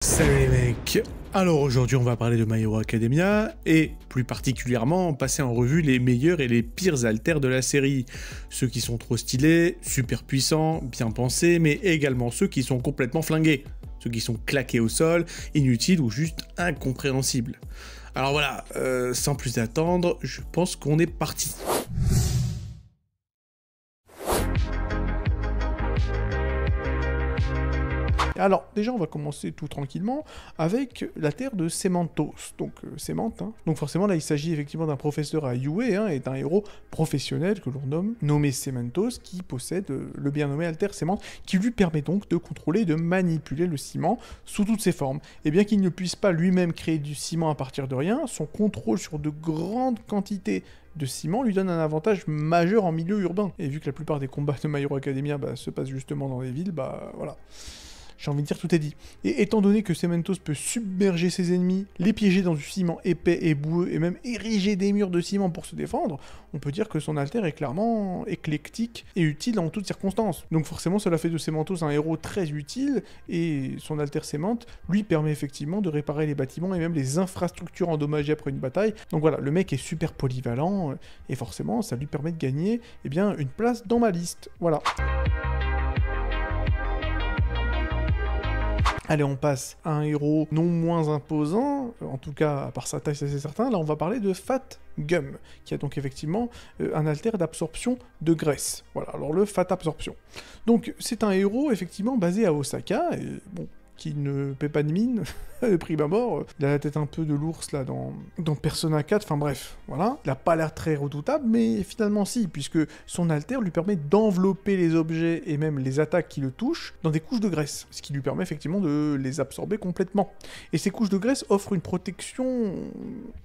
Salut les mecs. Alors aujourd'hui on va parler de My Hero Academia et plus particulièrement passer en revue les meilleurs et les pires alters de la série. Ceux qui sont trop stylés, super puissants, bien pensés, mais également ceux qui sont complètement flingués. Ceux qui sont claqués au sol, inutiles ou juste incompréhensibles. Alors voilà, sans plus attendre, je pense qu'on est parti. Alors, déjà, on va commencer tout tranquillement avec l'alter de Cementos, donc Cement. Donc forcément, là, il s'agit effectivement d'un professeur à UA et d'un héros professionnel que l'on nommé Cementos, qui possède le bien nommé alter Cement, qui lui permet donc de contrôler et de manipuler le ciment sous toutes ses formes. Et bien qu'il ne puisse pas lui-même créer du ciment à partir de rien, son contrôle sur de grandes quantités de ciment lui donne un avantage majeur en milieu urbain. Et vu que la plupart des combats de My Hero Academia se passent justement dans les villes, voilà. J'ai envie de dire, tout est dit. Et étant donné que Cementos peut submerger ses ennemis, les piéger dans du ciment épais et boueux, et même ériger des murs de ciment pour se défendre, on peut dire que son alter est clairement éclectique et utile en toutes circonstances. Donc forcément, cela fait de Cementos un héros très utile, et son alter Cement lui permet effectivement de réparer les bâtiments et même les infrastructures endommagées après une bataille. Donc voilà, le mec est super polyvalent, et forcément, ça lui permet de gagner une place dans ma liste. Voilà. Allez, on passe à un héros non moins imposant, en tout cas, à part sa taille, ça c'est certain. Là, on va parler de Fat Gum, qui a donc effectivement un alter d'absorption de graisse. Voilà, alors le Fat Absorption. Donc, c'est un héros, effectivement, basé à Osaka, et bon, qui ne paie pas de mine, de prime abord. Il a la tête un peu de l'ours, là, dans Persona 4, enfin bref, voilà. Il a pas l'air très redoutable, mais finalement si, puisque son alter lui permet d'envelopper les objets et même les attaques qui le touchent dans des couches de graisse, ce qui lui permet effectivement de les absorber complètement. Et ces couches de graisse offrent une protection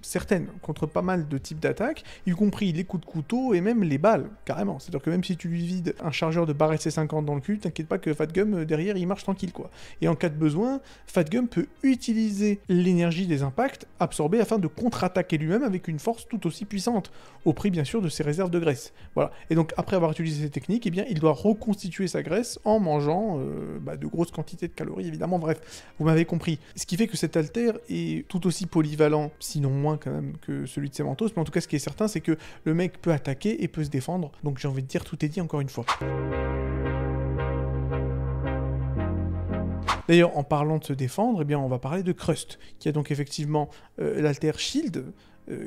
certaine contre pas mal de types d'attaques, y compris les coups de couteau et même les balles, carrément. C'est-à-dire que même si tu lui vides un chargeur de barre C50 dans le cul, t'inquiète pas que Fat Gum, derrière, il marche tranquille, quoi. Et en cas de besoin, Fat Gum peut utiliser l'énergie des impacts absorbés afin de contre-attaquer lui-même avec une force tout aussi puissante, au prix bien sûr de ses réserves de graisse. Voilà. Et donc après avoir utilisé ces techniques, il doit reconstituer sa graisse en mangeant de grosses quantités de calories, évidemment, bref, vous m'avez compris. Ce qui fait que cet alter est tout aussi polyvalent, sinon moins quand même que celui de Cementos, mais en tout cas ce qui est certain, c'est que le mec peut attaquer et peut se défendre, donc j'ai envie de dire tout est dit encore une fois. D'ailleurs, en parlant de se défendre, on va parler de Crust, qui a donc effectivement l'alter Shield,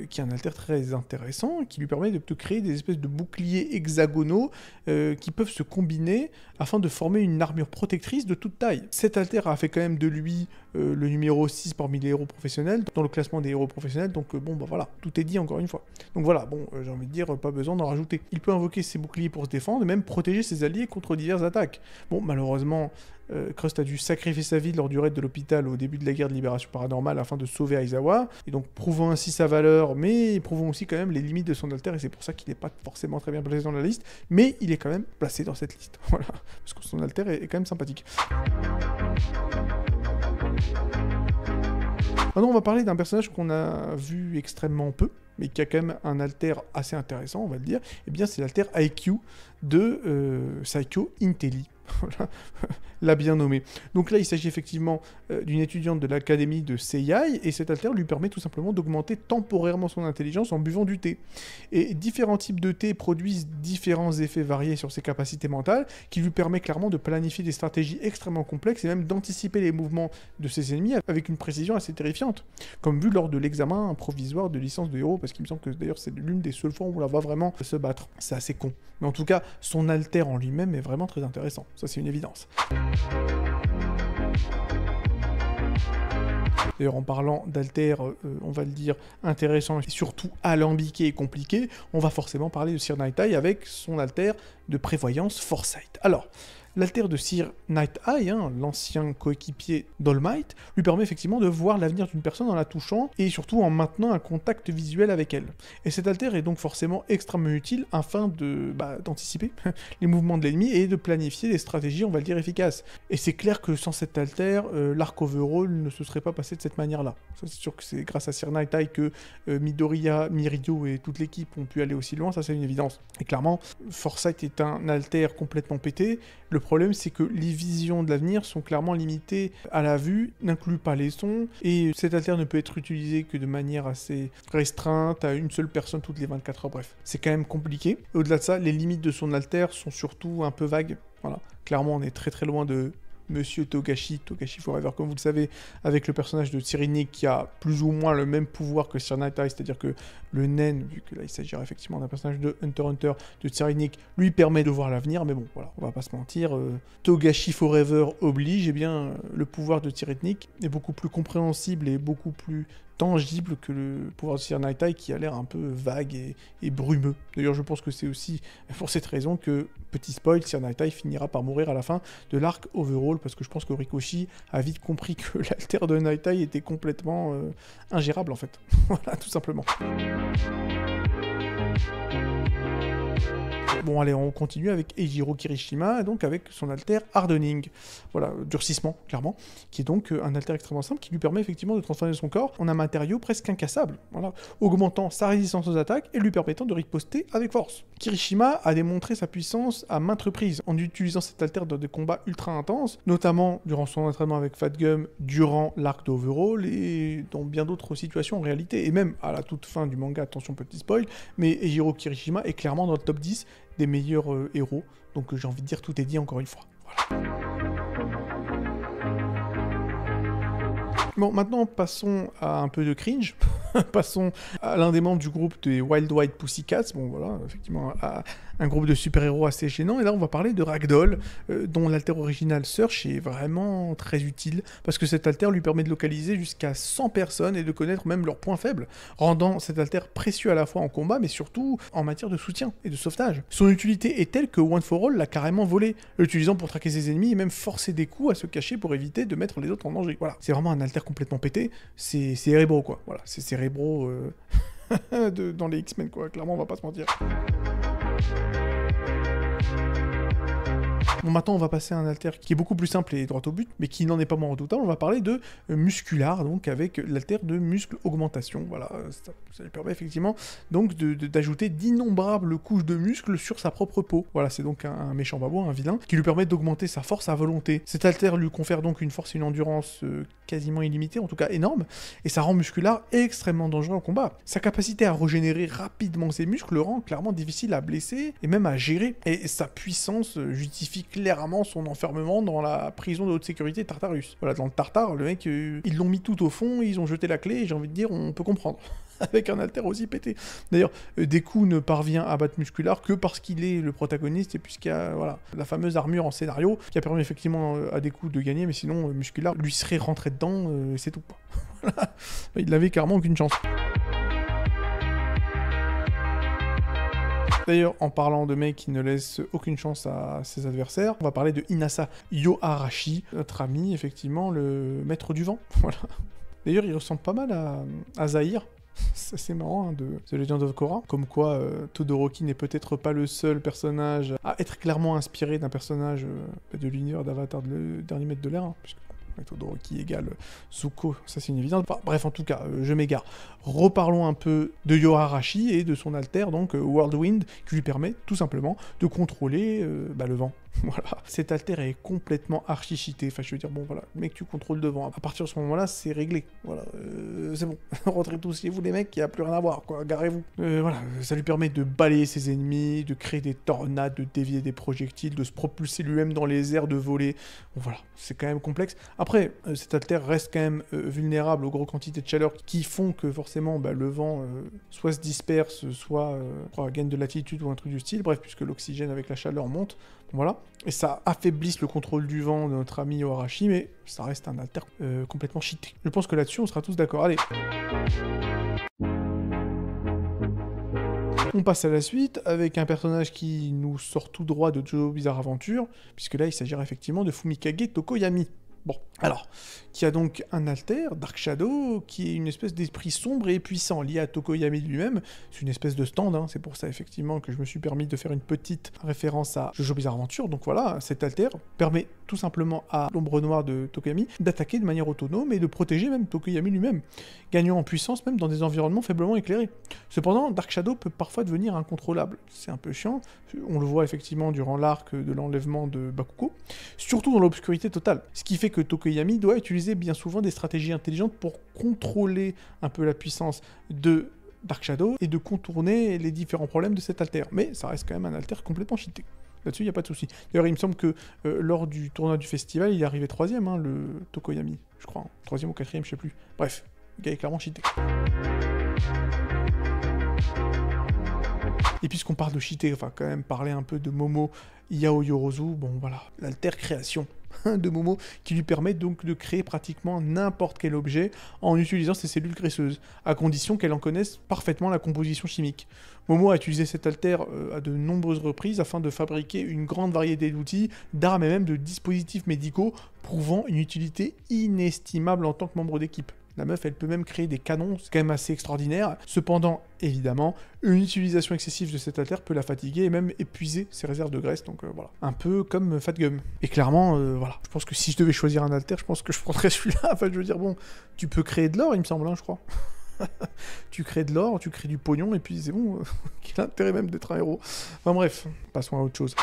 qui est un alter très intéressant, qui lui permet de créer des espèces de boucliers hexagonaux qui peuvent se combiner afin de former une armure protectrice de toute taille. Cet alter a fait quand même de lui le numéro 6 parmi les héros professionnels, dans le classement des héros professionnels, donc voilà, tout est dit encore une fois. Donc voilà, j'ai envie de dire, pas besoin d'en rajouter. Il peut invoquer ses boucliers pour se défendre, et même protéger ses alliés contre diverses attaques. Bon, malheureusement, Crust a dû sacrifier sa vie lors du raid de l'hôpital au début de la guerre de libération paranormale afin de sauver Aizawa, et donc prouvant ainsi sa valeur, mais prouvant aussi quand même les limites de son alter, et c'est pour ça qu'il n'est pas forcément très bien placé dans la liste, mais il est quand même placé dans cette liste, voilà, parce que son alter est quand même sympathique. Maintenant, on va parler d'un personnage qu'on a vu extrêmement peu, mais qui a quand même un alter assez intéressant, on va le dire. C'est l'alter IQ de Saiko Intelli. Voilà, l'a bien nommé. Donc là, il s'agit effectivement d'une étudiante de l'académie de Seiyai, et cet alter lui permet tout simplement d'augmenter temporairement son intelligence en buvant du thé. Et différents types de thé produisent différents effets variés sur ses capacités mentales, qui lui permet clairement de planifier des stratégies extrêmement complexes et même d'anticiper les mouvements de ses ennemis avec une précision assez terrifiante. Comme vu lors de l'examen provisoire de licence de héros, parce qu'il me semble que d'ailleurs c'est l'une des seules fois où on la voit vraiment se battre. C'est assez con. Mais en tout cas, son alter en lui-même est vraiment très intéressant. Ça, c'est une évidence. D'ailleurs, en parlant d'alter, on va le dire, intéressant et surtout alambiqué et compliqué, on va forcément parler de Sir Night-Eye avec son alter de prévoyance Foresight. Alors, l'alter de Sir Night-Eye, l'ancien coéquipier d'All Might, lui permet effectivement de voir l'avenir d'une personne en la touchant et surtout en maintenant un contact visuel avec elle. Et cet alter est donc forcément extrêmement utile afin d'anticiper les mouvements de l'ennemi et de planifier des stratégies, on va le dire, efficaces. Et c'est clair que sans cet alter, l'arc overall ne se serait pas passé de cette manière-là. Ça, c'est sûr que c'est grâce à Sir Night-Eye que Midoriya, Mirio et toute l'équipe ont pu aller aussi loin, ça c'est une évidence. Et clairement, Foresight est un alter complètement pété. Le problème, c'est que les visions de l'avenir sont clairement limitées à la vue, n'incluent pas les sons, et cet alter ne peut être utilisé que de manière assez restreinte, à une seule personne toutes les 24 heures, bref. C'est quand même compliqué. Et au-delà de ça, les limites de son alter sont surtout un peu vagues. Voilà. Clairement, on est très très loin de Monsieur Togashi Forever, comme vous le savez, avec le personnage de Cyrenik qui a plus ou moins le même pouvoir que Sir Night Eye, c'est-à-dire que le naine, vu que là il s'agirait effectivement d'un personnage de Hunter x Hunter de Cyrenik, lui permet de voir l'avenir, mais bon, voilà, on va pas se mentir, Togashi Forever oblige, eh bien, le pouvoir de Cyrenik est beaucoup plus compréhensible et beaucoup plus tangible que le pouvoir de Sir Night Eye qui a l'air un peu vague et brumeux. D'ailleurs, je pense que c'est aussi pour cette raison que, petit spoil, Sir Night Eye finira par mourir à la fin de l'arc Overhaul, parce que je pense que Rikoshi a vite compris que l'alter de Night Eye était complètement ingérable en fait. Voilà, tout simplement. Bon allez, on continue avec Eijiro Kirishima, donc avec son alter Hardening. Voilà, durcissement, clairement, qui est donc un alter extrêmement simple qui lui permet effectivement de transformer son corps en un matériau presque incassable, voilà, augmentant sa résistance aux attaques et lui permettant de riposter avec force. Kirishima a démontré sa puissance à maintes reprises en utilisant cet alter dans des combats ultra intenses, notamment durant son entraînement avec Fat Gum, durant l'arc d'Overhaul et dans bien d'autres situations en réalité, et même à la toute fin du manga, attention petit spoil, mais Eijiro Kirishima est clairement dans le top 10 des meilleurs héros, donc j'ai envie de dire tout est dit encore une fois. Voilà. Bon, maintenant passons à un peu de cringe. Passons à l'un des membres du groupe des Wild White Pussycats. Bon voilà, effectivement, un groupe de super-héros assez gênant. Et là, on va parler de Ragdoll, dont l'alter original Search est vraiment très utile, parce que cet alter lui permet de localiser jusqu'à 100 personnes et de connaître même leurs points faibles, rendant cet alter précieux à la fois en combat, mais surtout en matière de soutien et de sauvetage. Son utilité est telle que One for All l'a carrément volé, l'utilisant pour traquer ses ennemis et même forcer des coups à se cacher pour éviter de mettre les autres en danger. Voilà, c'est vraiment un alter complètement pété, c'est Cerebro quoi, voilà, c'est Cerebro dans les X-Men quoi, clairement on va pas se mentir. Bon, maintenant on va passer à un alter qui est beaucoup plus simple et droit au but, mais qui n'en est pas moins redoutable. On va parler de Muscular, donc avec l'alter de muscle augmentation. Voilà, ça lui permet effectivement donc d'ajouter d'innombrables couches de muscles sur sa propre peau. Voilà, c'est donc un méchant babouin, un vilain, qui lui permet d'augmenter sa force à volonté. Cet alter lui confère donc une force et une endurance quasiment illimitée, en tout cas énorme, et ça rend Muscular extrêmement dangereux en combat. Sa capacité à régénérer rapidement ses muscles le rend clairement difficile à blesser et même à gérer, et sa puissance justifie clairement son enfermement dans la prison de haute sécurité Tartarus. Voilà, dans le Tartare, le mec, ils l'ont mis tout au fond, ils ont jeté la clé, et j'ai envie de dire, on peut comprendre. Avec un alter aussi pété. D'ailleurs, Deku ne parvient à battre Muscular que parce qu'il est le protagoniste, et puisqu'il y a voilà, la fameuse armure en scénario, qui a permis effectivement à Deku de gagner, mais sinon, Muscular lui serait rentré dedans, et c'est tout. Voilà. Il n'avait carrément aucune chance. D'ailleurs, en parlant de mecs qui ne laissent aucune chance à ses adversaires, on va parler de Inasa Yoarashi, notre ami, effectivement, le maître du vent. Voilà. D'ailleurs, il ressemble pas mal à Zahir. C'est assez marrant, hein, de The Legend of Korra. Comme quoi, Todoroki n'est peut-être pas le seul personnage à être clairement inspiré d'un personnage de l'univers d'Avatar, le dernier maître de l'air, hein, puisque Todoroki égale Zuko, ça c'est une évidence. Bref, en tout cas, je m'égare. Reparlons un peu de Yoarashi et de son alter, donc Whirlwind, qui lui permet tout simplement de contrôler le vent. Voilà. Cet alter est complètement archi-cheaté. Enfin, je veux dire, bon, voilà, mec, tu contrôles devant. À partir de ce moment-là, c'est réglé. Voilà, c'est bon. Rentrez tous chez vous, les mecs, il n'y a plus rien à voir, quoi. Garez-vous. Voilà, ça lui permet de balayer ses ennemis, de créer des tornades, de dévier des projectiles, de se propulser lui-même dans les airs, de voler. Bon, voilà, c'est quand même complexe. Après, cet alter reste quand même vulnérable aux grosses quantités de chaleur qui font que forcément, le vent soit se disperse, soit gagne de latitude ou un truc du style. Bref, puisque l'oxygène avec la chaleur monte. Voilà. Et ça affaiblisse le contrôle du vent de notre ami Yoarashi, mais ça reste un alter complètement cheaté. Je pense que là-dessus, on sera tous d'accord. Allez. On passe à la suite avec un personnage qui nous sort tout droit de JoJo's Bizarre Adventure, puisque là, il s'agira effectivement de Fumikage Tokoyami. Bon, alors, qui a donc un alter, Dark Shadow, qui est une espèce d'esprit sombre et puissant, lié à Tokoyami lui-même. C'est une espèce de stand, hein, c'est pour ça effectivement que je me suis permis de faire une petite référence à Jojo Bizarre Adventure. Donc voilà, cet alter permet tout simplement à l'ombre noire de Tokoyami d'attaquer de manière autonome et de protéger même Tokoyami lui-même, gagnant en puissance même dans des environnements faiblement éclairés. Cependant, Dark Shadow peut parfois devenir incontrôlable. C'est un peu chiant, on le voit effectivement durant l'arc de l'enlèvement de Bakugo, surtout dans l'obscurité totale. Ce qui fait que Tokoyami doit utiliser bien souvent des stratégies intelligentes pour contrôler un peu la puissance de Dark Shadow et de contourner les différents problèmes de cet alter. Mais ça reste quand même un alter complètement cheaté. Là-dessus, il n'y a pas de souci. D'ailleurs, il me semble que lors du tournoi du festival, il est arrivé 3ème, hein, le Tokoyami, je crois. 3ème ou 4ème, je sais plus. Bref, le gars est clairement cheaté. Et puisqu'on parle de cheater, on va quand même parler un peu de Momo Yaoyorozu. Bon voilà, l'alter création de Momo qui lui permet donc de créer pratiquement n'importe quel objet en utilisant ses cellules graisseuses, à condition qu'elle en connaisse parfaitement la composition chimique. Momo a utilisé cet alter à de nombreuses reprises afin de fabriquer une grande variété d'outils, d'armes et même de dispositifs médicaux, prouvant une utilité inestimable en tant que membre d'équipe. La meuf, elle peut même créer des canons, c'est quand même assez extraordinaire. Cependant, évidemment, une utilisation excessive de cet alter peut la fatiguer et même épuiser ses réserves de graisse, donc voilà. Un peu comme Fatgum. Et clairement, voilà, je pense que si je devais choisir un alter, je pense que je prendrais celui-là. Enfin, je veux dire, bon, tu peux créer de l'or, il me semble, hein, je crois. Tu crées de l'or, tu crées du pognon, et puis c'est bon, quel intérêt même d'être un héros. Enfin bref, passons à autre chose.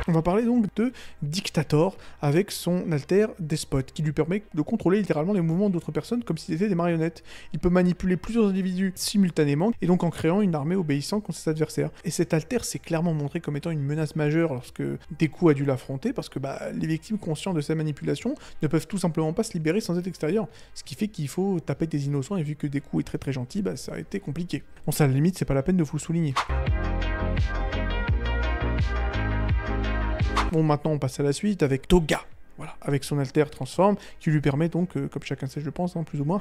On va parler donc de Dictator avec son alter Despot, qui lui permet de contrôler littéralement les mouvements d'autres personnes comme si c'était des marionnettes. Il peut manipuler plusieurs individus simultanément, et donc en créant une armée obéissante contre ses adversaires. Et cet alter s'est clairement montré comme étant une menace majeure lorsque Deku a dû l'affronter, parce que les victimes conscientes de sa manipulation ne peuvent tout simplement pas se libérer sans être extérieur. Ce qui fait qu'il faut taper des innocents, et vu que Deku est très très gentil, ça a été compliqué. Bon, ça à la limite, c'est pas la peine de vous le souligner. Bon, maintenant on passe à la suite avec Toga. Voilà, avec son alter transforme, qui lui permet donc, comme chacun sait je pense, hein, plus ou moins,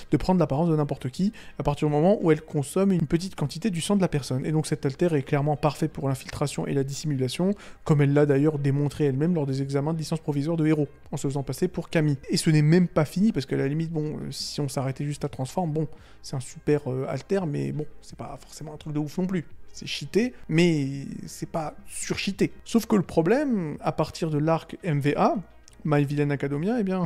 de prendre l'apparence de n'importe qui, à partir du moment où elle consomme une petite quantité du sang de la personne. Et donc cet alter est clairement parfait pour l'infiltration et la dissimulation, comme elle l'a d'ailleurs démontré elle-même lors des examens de licence provisoire de héros, en se faisant passer pour Camille. Et ce n'est même pas fini, parce qu'à la limite, bon, si on s'arrêtait juste à transforme, bon, c'est un super alter, mais bon, c'est pas forcément un truc de ouf non plus. C'est cheaté, mais c'est pas surcheaté. Sauf que le problème, à partir de l'arc MVA, My Villain Academia, eh bien,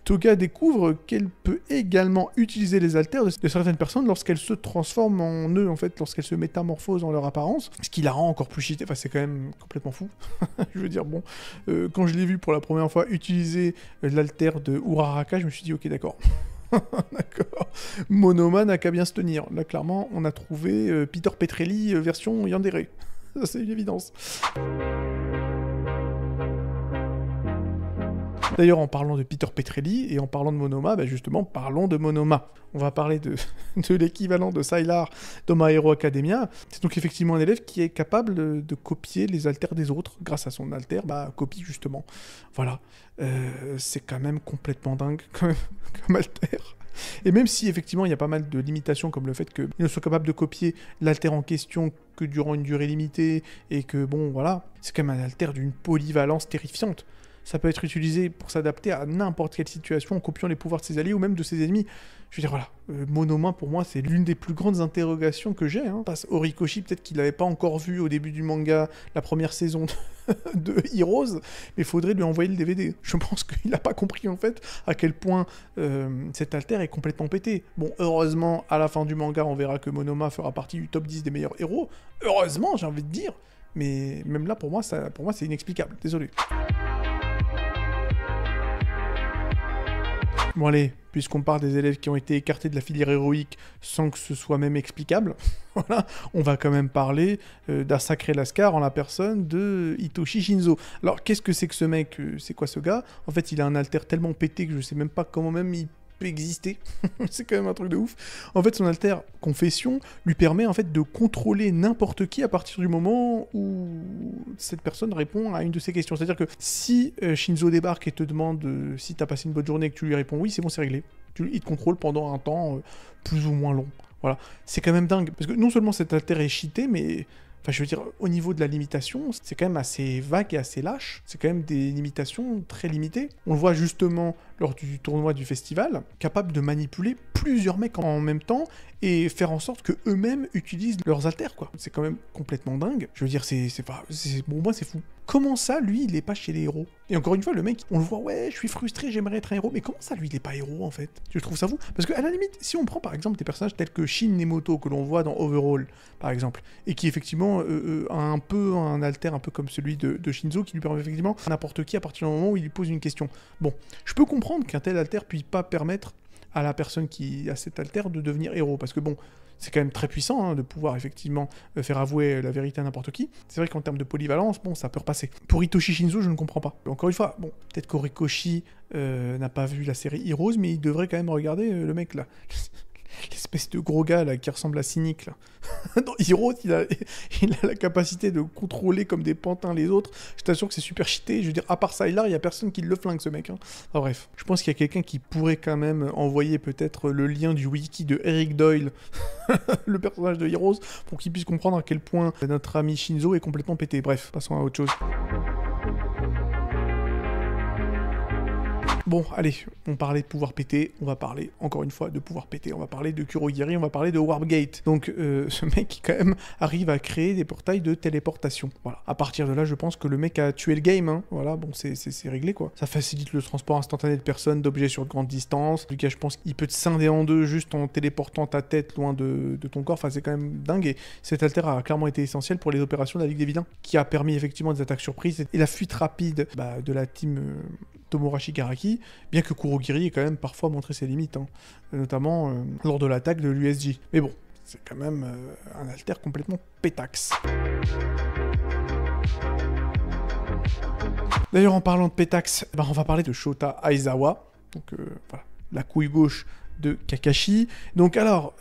Toga découvre qu'elle peut également utiliser les alters de certaines personnes lorsqu'elles se transforment en eux, en fait, lorsqu'elles se métamorphosent en leur apparence, ce qui la rend encore plus cheatée. Enfin, c'est quand même complètement fou. Je veux dire, bon, quand je l'ai vu pour la première fois utiliser l'alter de Uraraka, je me suis dit, ok, d'accord. D'accord. Monoma n'a qu'à bien se tenir. Là, clairement, on a trouvé Peter Petrelli version Yandere. Ça, c'est une évidence. D'ailleurs, en parlant de Peter Petrelli et en parlant de Monoma, justement, parlons de Monoma. On va parler de l'équivalent de Sylar dans My Hero Academia. C'est donc effectivement un élève qui est capable de copier les alters des autres. Grâce à son alter, copie justement. Voilà. C'est quand même complètement dingue comme alter. Et même si effectivement il y a pas mal de limitations, comme le fait qu'il ne soit capable de copier l'alter en question que durant une durée limitée, et que bon voilà, c'est quand même un alter d'une polyvalence terrifiante. Ça peut être utilisé pour s'adapter à n'importe quelle situation en copiant les pouvoirs de ses alliés ou même de ses ennemis. Je veux dire, voilà, Monoma, pour moi, c'est l'une des plus grandes interrogations que j'ai. Parce Horikoshi, peut-être qu'il l'avait pas encore vu au début du manga, la première saison de Heroes, mais il faudrait lui envoyer le DVD. Je pense qu'il n'a pas compris, en fait, à quel point cet alter est complètement pété. Bon, heureusement, à la fin du manga, on verra que Monoma fera partie du top 10 des meilleurs héros. Heureusement, j'ai envie de dire. Mais même là, pour moi, c'est inexplicable. Désolé. Bon allez, puisqu'on parle des élèves qui ont été écartés de la filière héroïque sans que ce soit même explicable, voilà, on va quand même parler d'un sacré Lascar en la personne de Hitoshi Shinzo. Alors qu'est-ce que c'est que ce mec, c'est quoi ce gars? En fait il a un alter tellement pété que je sais même pas comment même il peut exister. C'est quand même un truc de ouf. En fait son alter confession lui permet en fait de contrôler n'importe qui à partir du moment où cette personne répond à une de ses questions. C'est-à-dire que si Shinzo débarque et te demande si t'as passé une bonne journée et que tu lui réponds oui, c'est bon, c'est réglé. Il te contrôle pendant un temps plus ou moins long. Voilà. C'est quand même dingue. Parce que non seulement cet alter est cheaté, mais Enfin, je veux dire, au niveau de la limitation, c'est quand même assez vague et assez lâche. C'est quand même des limitations très limitées. On le voit justement lors du tournoi du festival, capable de manipuler plusieurs mecs en même temps et faire en sorte que eux-mêmes utilisent leurs haltères, quoi. C'est quand même complètement dingue. Je veux dire, pour moi, c'est fou. Comment ça, lui, il est pas chez les héros? Et encore une fois, le mec, on le voit, ouais, je suis frustré, j'aimerais être un héros, mais comment ça, lui, il est pas héros, en fait? Je trouve ça fou. Parce qu'à la limite, si on prend par exemple des personnages tels que Shin Nemoto, que l'on voit dans Overhaul, par exemple, et qui effectivement a un peu un alter un peu comme celui de Shinzo, qui lui permet effectivement à n'importe qui à partir du moment où il lui pose une question. Bon, je peux comprendre qu'un tel alter puisse pas permettre à la personne qui a cet alter de devenir héros, parce que bon, c'est quand même très puissant hein, de pouvoir effectivement faire avouer la vérité à n'importe qui. C'est vrai qu'en termes de polyvalence, bon, ça peut repasser. Pour Hitoshi Shinzo, je ne comprends pas. Encore une fois, bon, peut-être qu'Horikoshi n'a pas vu la série Heroes, mais il devrait quand même regarder le mec là. L'espèce de gros gars là qui ressemble à Cynic là. Dans Heroes, il a la capacité de contrôler comme des pantins les autres. Je t'assure que c'est super cheaté. Je veux dire, à part ça, il y a personne qui le flingue ce mec. Hein. Enfin, bref, je pense qu'il y a quelqu'un qui pourrait quand même envoyer peut-être le lien du wiki de Eric Doyle, le personnage de Heroes, pour qu'il puisse comprendre à quel point notre ami Shinzo est complètement pété. Bref, passons à autre chose. Bon, allez, on parlait de pouvoir péter, on va parler, encore une fois, de pouvoir péter, on va parler de Kurogiri, on va parler de Warpgate. Donc, ce mec qui, quand même, arrive à créer des portails de téléportation. Voilà. À partir de là, je pense que le mec a tué le game, hein. Voilà, bon, c'est réglé, quoi. Ça facilite le transport instantané de personnes, d'objets sur de grandes distances. En tout cas, je pense qu'il peut te scinder en deux juste en téléportant ta tête loin de ton corps. Enfin, c'est quand même dingue. Et cet alter a clairement été essentiel pour les opérations de la Ligue des Vilains, qui a permis effectivement des attaques surprises et la fuite rapide de la team Tomorashi Garaki, bien que Kurogiri ait quand même parfois montré ses limites, hein, notamment lors de l'attaque de l'USJ. Mais bon, c'est quand même un alter complètement pétaxe. D'ailleurs, en parlant de pétaxe, on va parler de Shota Aizawa, donc voilà, la couille gauche de Kakashi. Donc alors,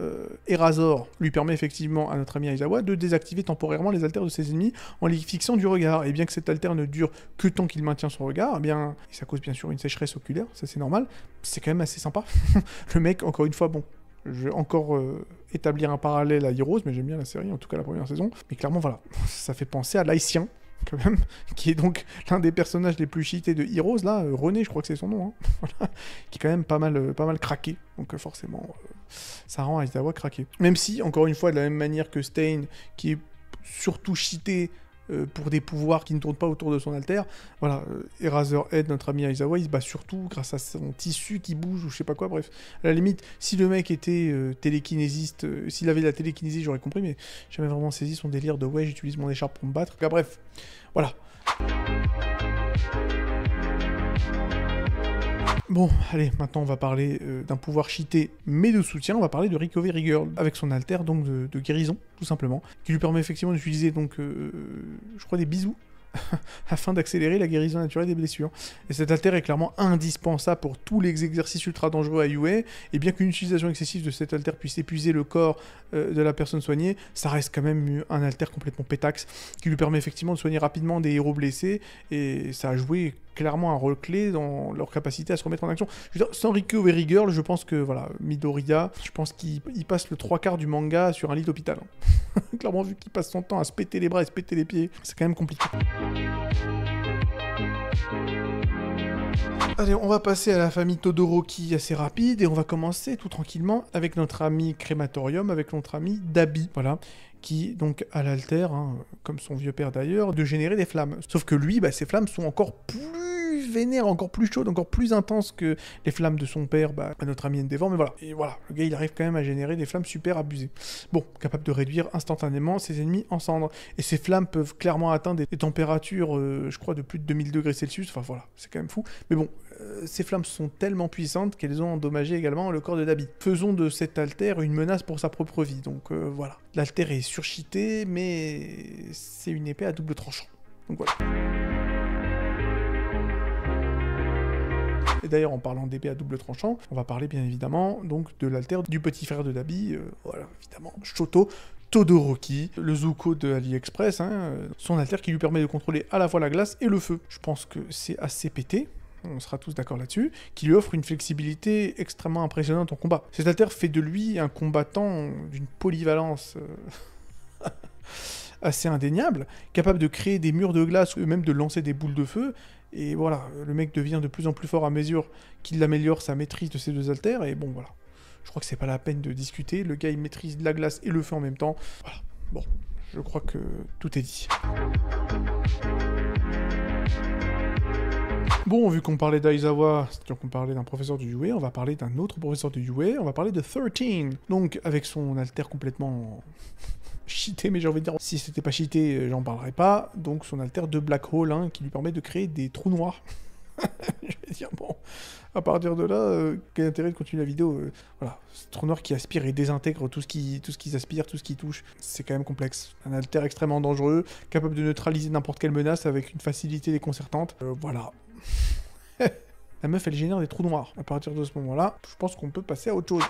Erazor lui permet effectivement à notre ami Aizawa de désactiver temporairement les alters de ses ennemis en les fixant du regard. Et bien que cet alter ne dure que tant qu'il maintient son regard, eh bien, et ça cause bien sûr une sécheresse oculaire, ça c'est normal, c'est quand même assez sympa. Le mec, encore une fois, bon, je vais encore établir un parallèle à Heroes, mais j'aime bien la série, en tout cas la première saison. Mais clairement, voilà, ça fait penser à l'Haïtien, quand même, qui est donc l'un des personnages les plus cheatés de Heroes, là, René, je crois que c'est son nom, hein, voilà, qui est quand même pas mal craqué, donc forcément, ça rend Aizawa craqué. Même si, encore une fois, de la même manière que Stain, qui est surtout cheaté pour des pouvoirs qui ne tournent pas autour de son alter, voilà, Eraserhead, notre ami Aizawa, il se bat surtout grâce à son tissu qui bouge, ou je sais pas quoi, bref. À la limite, si le mec était télékinésiste, s'il avait la télékinésie, j'aurais compris, mais j'ai jamais vraiment saisi son délire de « ouais, j'utilise mon écharpe pour me battre ». Enfin, bref, voilà. Bon, allez, maintenant on va parler d'un pouvoir cheaté, mais de soutien. On va parler de Recovery Girl, avec son alter donc de guérison, tout simplement, qui lui permet effectivement d'utiliser donc, je crois, des bisous, afin d'accélérer la guérison naturelle des blessures. Et cet alter est clairement indispensable pour tous les exercices ultra dangereux à UA, et bien qu'une utilisation excessive de cet alter puisse épuiser le corps de la personne soignée, ça reste quand même un alter complètement pétaxe, qui lui permet effectivement de soigner rapidement des héros blessés, et ça a joué clairement un rôle clé dans leur capacité à se remettre en action. Je veux dire, sans Recovery Girl, je pense que, voilà, Midoriya, je pense qu'il passe le 3/4 du manga sur un lit d'hôpital. Hein. Clairement, vu qu'il passe son temps à se péter les bras et se péter les pieds, c'est quand même compliqué. Allez, on va passer à la famille Todoroki assez rapide, et on va commencer tout tranquillement avec notre ami Crématorium, avec notre ami Dabi, voilà, qui donc a l'alter, hein, comme son vieux père d'ailleurs, de générer des flammes. Sauf que lui, ces flammes sont encore plus vénères, encore plus chaudes, encore plus intenses que les flammes de son père, notre ami Endeavor, mais voilà. Et voilà, le gars il arrive quand même à générer des flammes super abusées. Bon, capable de réduire instantanément ses ennemis en cendres. Et ces flammes peuvent clairement atteindre des températures, je crois, de plus de 2000 degrés Celsius, enfin voilà, c'est quand même fou. Mais bon, ces flammes sont tellement puissantes qu'elles ont endommagé également le corps de Dabi. Faisons de cet alter une menace pour sa propre vie, donc voilà. L'alter est surcheaté, mais c'est une épée à double tranchant. Donc voilà. Et d'ailleurs, en parlant d'épée à double tranchant, on va parler bien évidemment donc de l'alter du petit frère de Dabi, voilà, évidemment, Shoto Todoroki, le Zuko de AliExpress, hein, son alter qui lui permet de contrôler à la fois la glace et le feu. Je pense que c'est assez pété. On sera tous d'accord là-dessus, qui lui offre une flexibilité extrêmement impressionnante en combat. Cet alter fait de lui un combattant d'une polyvalence assez indéniable, capable de créer des murs de glace ou même de lancer des boules de feu. Et voilà, le mec devient de plus en plus fort à mesure qu'il améliore sa maîtrise de ces deux haltères. Et bon, voilà. Je crois que c'est pas la peine de discuter. Le gars, il maîtrise la glace et le feu en même temps. Voilà. Bon, je crois que tout est dit. Bon, vu qu'on parlait d'Aizawa, c'est-à-dire qu'on parlait d'un professeur du Yue, on va parler d'un autre professeur du Yue, on va parler de 13. Donc, avec son alter complètement cheaté, mais j'ai envie de dire, si c'était pas cheaté, j'en parlerai pas. Donc, son alter de Black Hole, hein, qui lui permet de créer des trous noirs. Je vais dire, bon, à partir de là, quel intérêt de continuer la vidéo voilà, ce trou noir qui aspire et désintègre tout ce qui aspire, tout ce qui touche, c'est quand même complexe. Un alter extrêmement dangereux, capable de neutraliser n'importe quelle menace avec une facilité déconcertante. Voilà. La meuf, elle génère des trous noirs. À partir de ce moment-là, je pense qu'on peut passer à autre chose.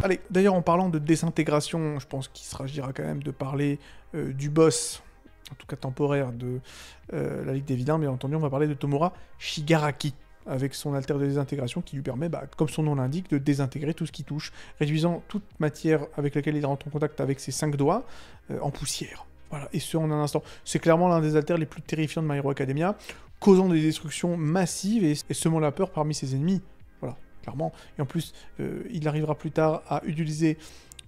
Allez, d'ailleurs, en parlant de désintégration, je pense qu'il s'agira quand même de parler du boss, en tout cas temporaire, de la Ligue des Vilains. Bien entendu, on va parler de Tomura Shigaraki, avec son alter de désintégration qui lui permet, comme son nom l'indique, de désintégrer tout ce qui touche, réduisant toute matière avec laquelle il rentre en contact avec ses 5 doigts en poussière. Voilà, et ce en un instant. C'est clairement l'un des alters les plus terrifiants de My Hero Academia, causant des destructions massives et semant la peur parmi ses ennemis. Voilà, clairement. Et en plus, il arrivera plus tard à utiliser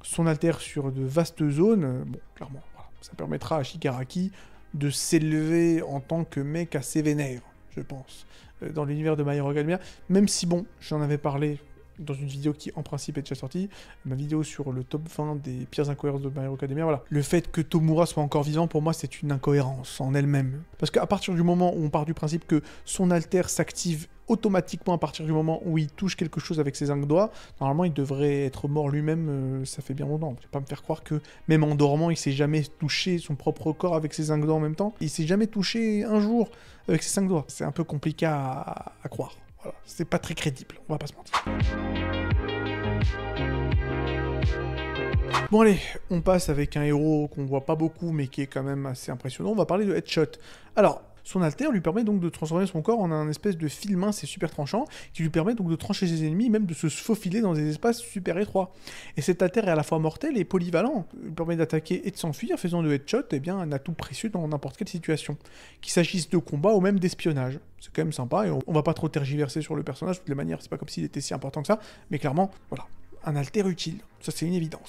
son alter sur de vastes zones. Bon, clairement, voilà. Ça permettra à Shigaraki de s'élever en tant que mec assez vénère, je pense, dans l'univers de My Hero Academia. Même si, bon, j'en avais parlé dans une vidéo qui en principe est déjà sortie, ma vidéo sur le top 20 des pires incohérences de My Hero Academia, voilà. Le fait que Tomura soit encore vivant, pour moi, c'est une incohérence en elle-même. Parce qu'à partir du moment où on part du principe que son alter s'active automatiquement à partir du moment où il touche quelque chose avec ses 5 doigts, normalement il devrait être mort lui-même, ça fait bien longtemps. Je vais pas me faire croire que même en dormant, il s'est jamais touché son propre corps avec ses 5 doigts en même temps. Il s'est jamais touché un jour avec ses 5 doigts. C'est un peu compliqué à croire. Voilà, c'est pas très crédible, on va pas se mentir. Bon allez, on passe avec un héros qu'on voit pas beaucoup mais qui est quand même assez impressionnant, on va parler de Headshot. Alors, son alter lui permet donc de transformer son corps en un espèce de fil mince et super tranchant, qui lui permet donc de trancher ses ennemis, même de se faufiler dans des espaces super étroits. Et cet alter est à la fois mortel et polyvalent, il permet d'attaquer et de s'enfuir, faisant de Headshot un atout précieux dans n'importe quelle situation, qu'il s'agisse de combat ou même d'espionnage. C'est quand même sympa, et on va pas trop tergiverser sur le personnage, de toutes les manières, c'est pas comme s'il était si important que ça, mais clairement, voilà, un alter utile, ça c'est une évidence.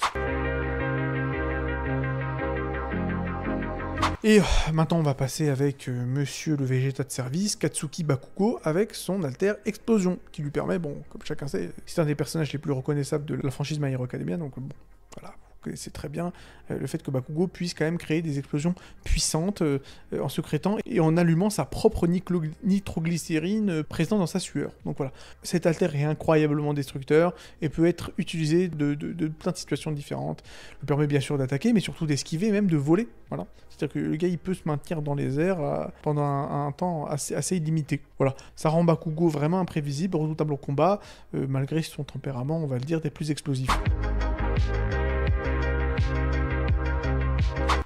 Et maintenant, on va passer avec monsieur le Vegeta de service, Katsuki Bakugo, avec son alter Explosion, qui lui permet, bon, comme chacun sait, c'est un des personnages les plus reconnaissables de la franchise My Hero Academia, donc bon, voilà, vous connaissez très bien le fait que Bakugo puisse quand même créer des explosions puissantes en secrétant et en allumant sa propre nitroglycérine présente dans sa sueur. Donc voilà, cet alter est incroyablement destructeur et peut être utilisé de plein de situations différentes. Il lui permet bien sûr d'attaquer, mais surtout d'esquiver et même de voler. Voilà. C'est-à-dire que le gars, il peut se maintenir dans les airs pendant un temps assez illimité. Voilà. Ça rend Bakugo vraiment imprévisible, redoutable au combat, malgré son tempérament, on va le dire, des plus explosifs.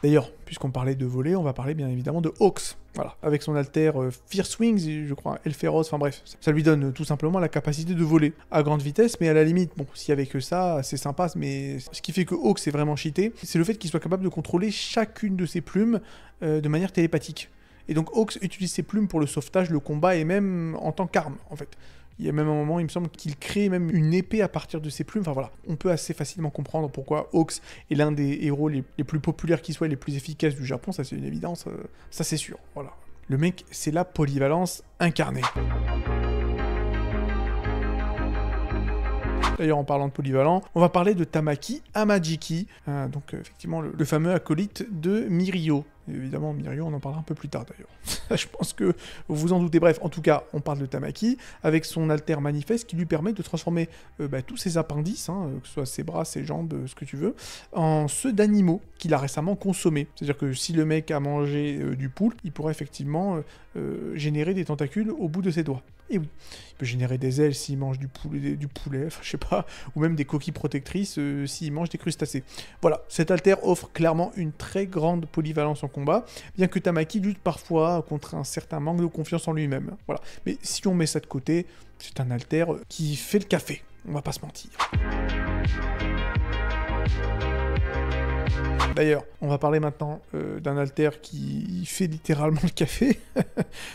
D'ailleurs, puisqu'on parlait de voler, on va parler bien évidemment de Hawks. Voilà, avec son alter Fierce Wings, je crois, El Féroce, enfin bref, ça lui donne tout simplement la capacité de voler à grande vitesse, mais à la limite, bon, s'il y avait que ça, c'est sympa, mais ce qui fait que Hawks est vraiment cheaté, c'est le fait qu'il soit capable de contrôler chacune de ses plumes de manière télépathique. Et donc Hawks utilise ses plumes pour le sauvetage, le combat et même en tant qu'arme, en fait. Il y a même un moment, il me semble, qu'il crée même une épée à partir de ses plumes. Enfin voilà, on peut assez facilement comprendre pourquoi Hawks est l'un des héros les plus populaires qui soit et les plus efficaces du Japon. Ça, c'est une évidence. Ça, c'est sûr. Voilà. Le mec, c'est la polyvalence incarnée. D'ailleurs, en parlant de polyvalent, on va parler de Tamaki Amajiki, donc effectivement le fameux acolyte de Mirio. Et évidemment, Mirio, on en parlera un peu plus tard d'ailleurs. Je pense que vous vous en doutez. Bref, en tout cas, on parle de Tamaki, avec son alter manifeste qui lui permet de transformer tous ses appendices, que ce soit ses bras, ses jambes, ce que tu veux, en ceux d'animaux qu'il a récemment consommés. C'est-à-dire que si le mec a mangé du poulpe, il pourrait effectivement générer des tentacules au bout de ses doigts. Et oui, il peut générer des ailes s'il mange du poulet, enfin je sais pas, ou même des coquilles protectrices s'il mange des crustacés. Voilà, cet alter offre clairement une très grande polyvalence en combat, bien que Tamaki lutte parfois contre un certain manque de confiance en lui-même. Voilà, mais si on met ça de côté, c'est un alter qui fait le café, on va pas se mentir. D'ailleurs, on va parler maintenant d'un alter qui fait littéralement le café.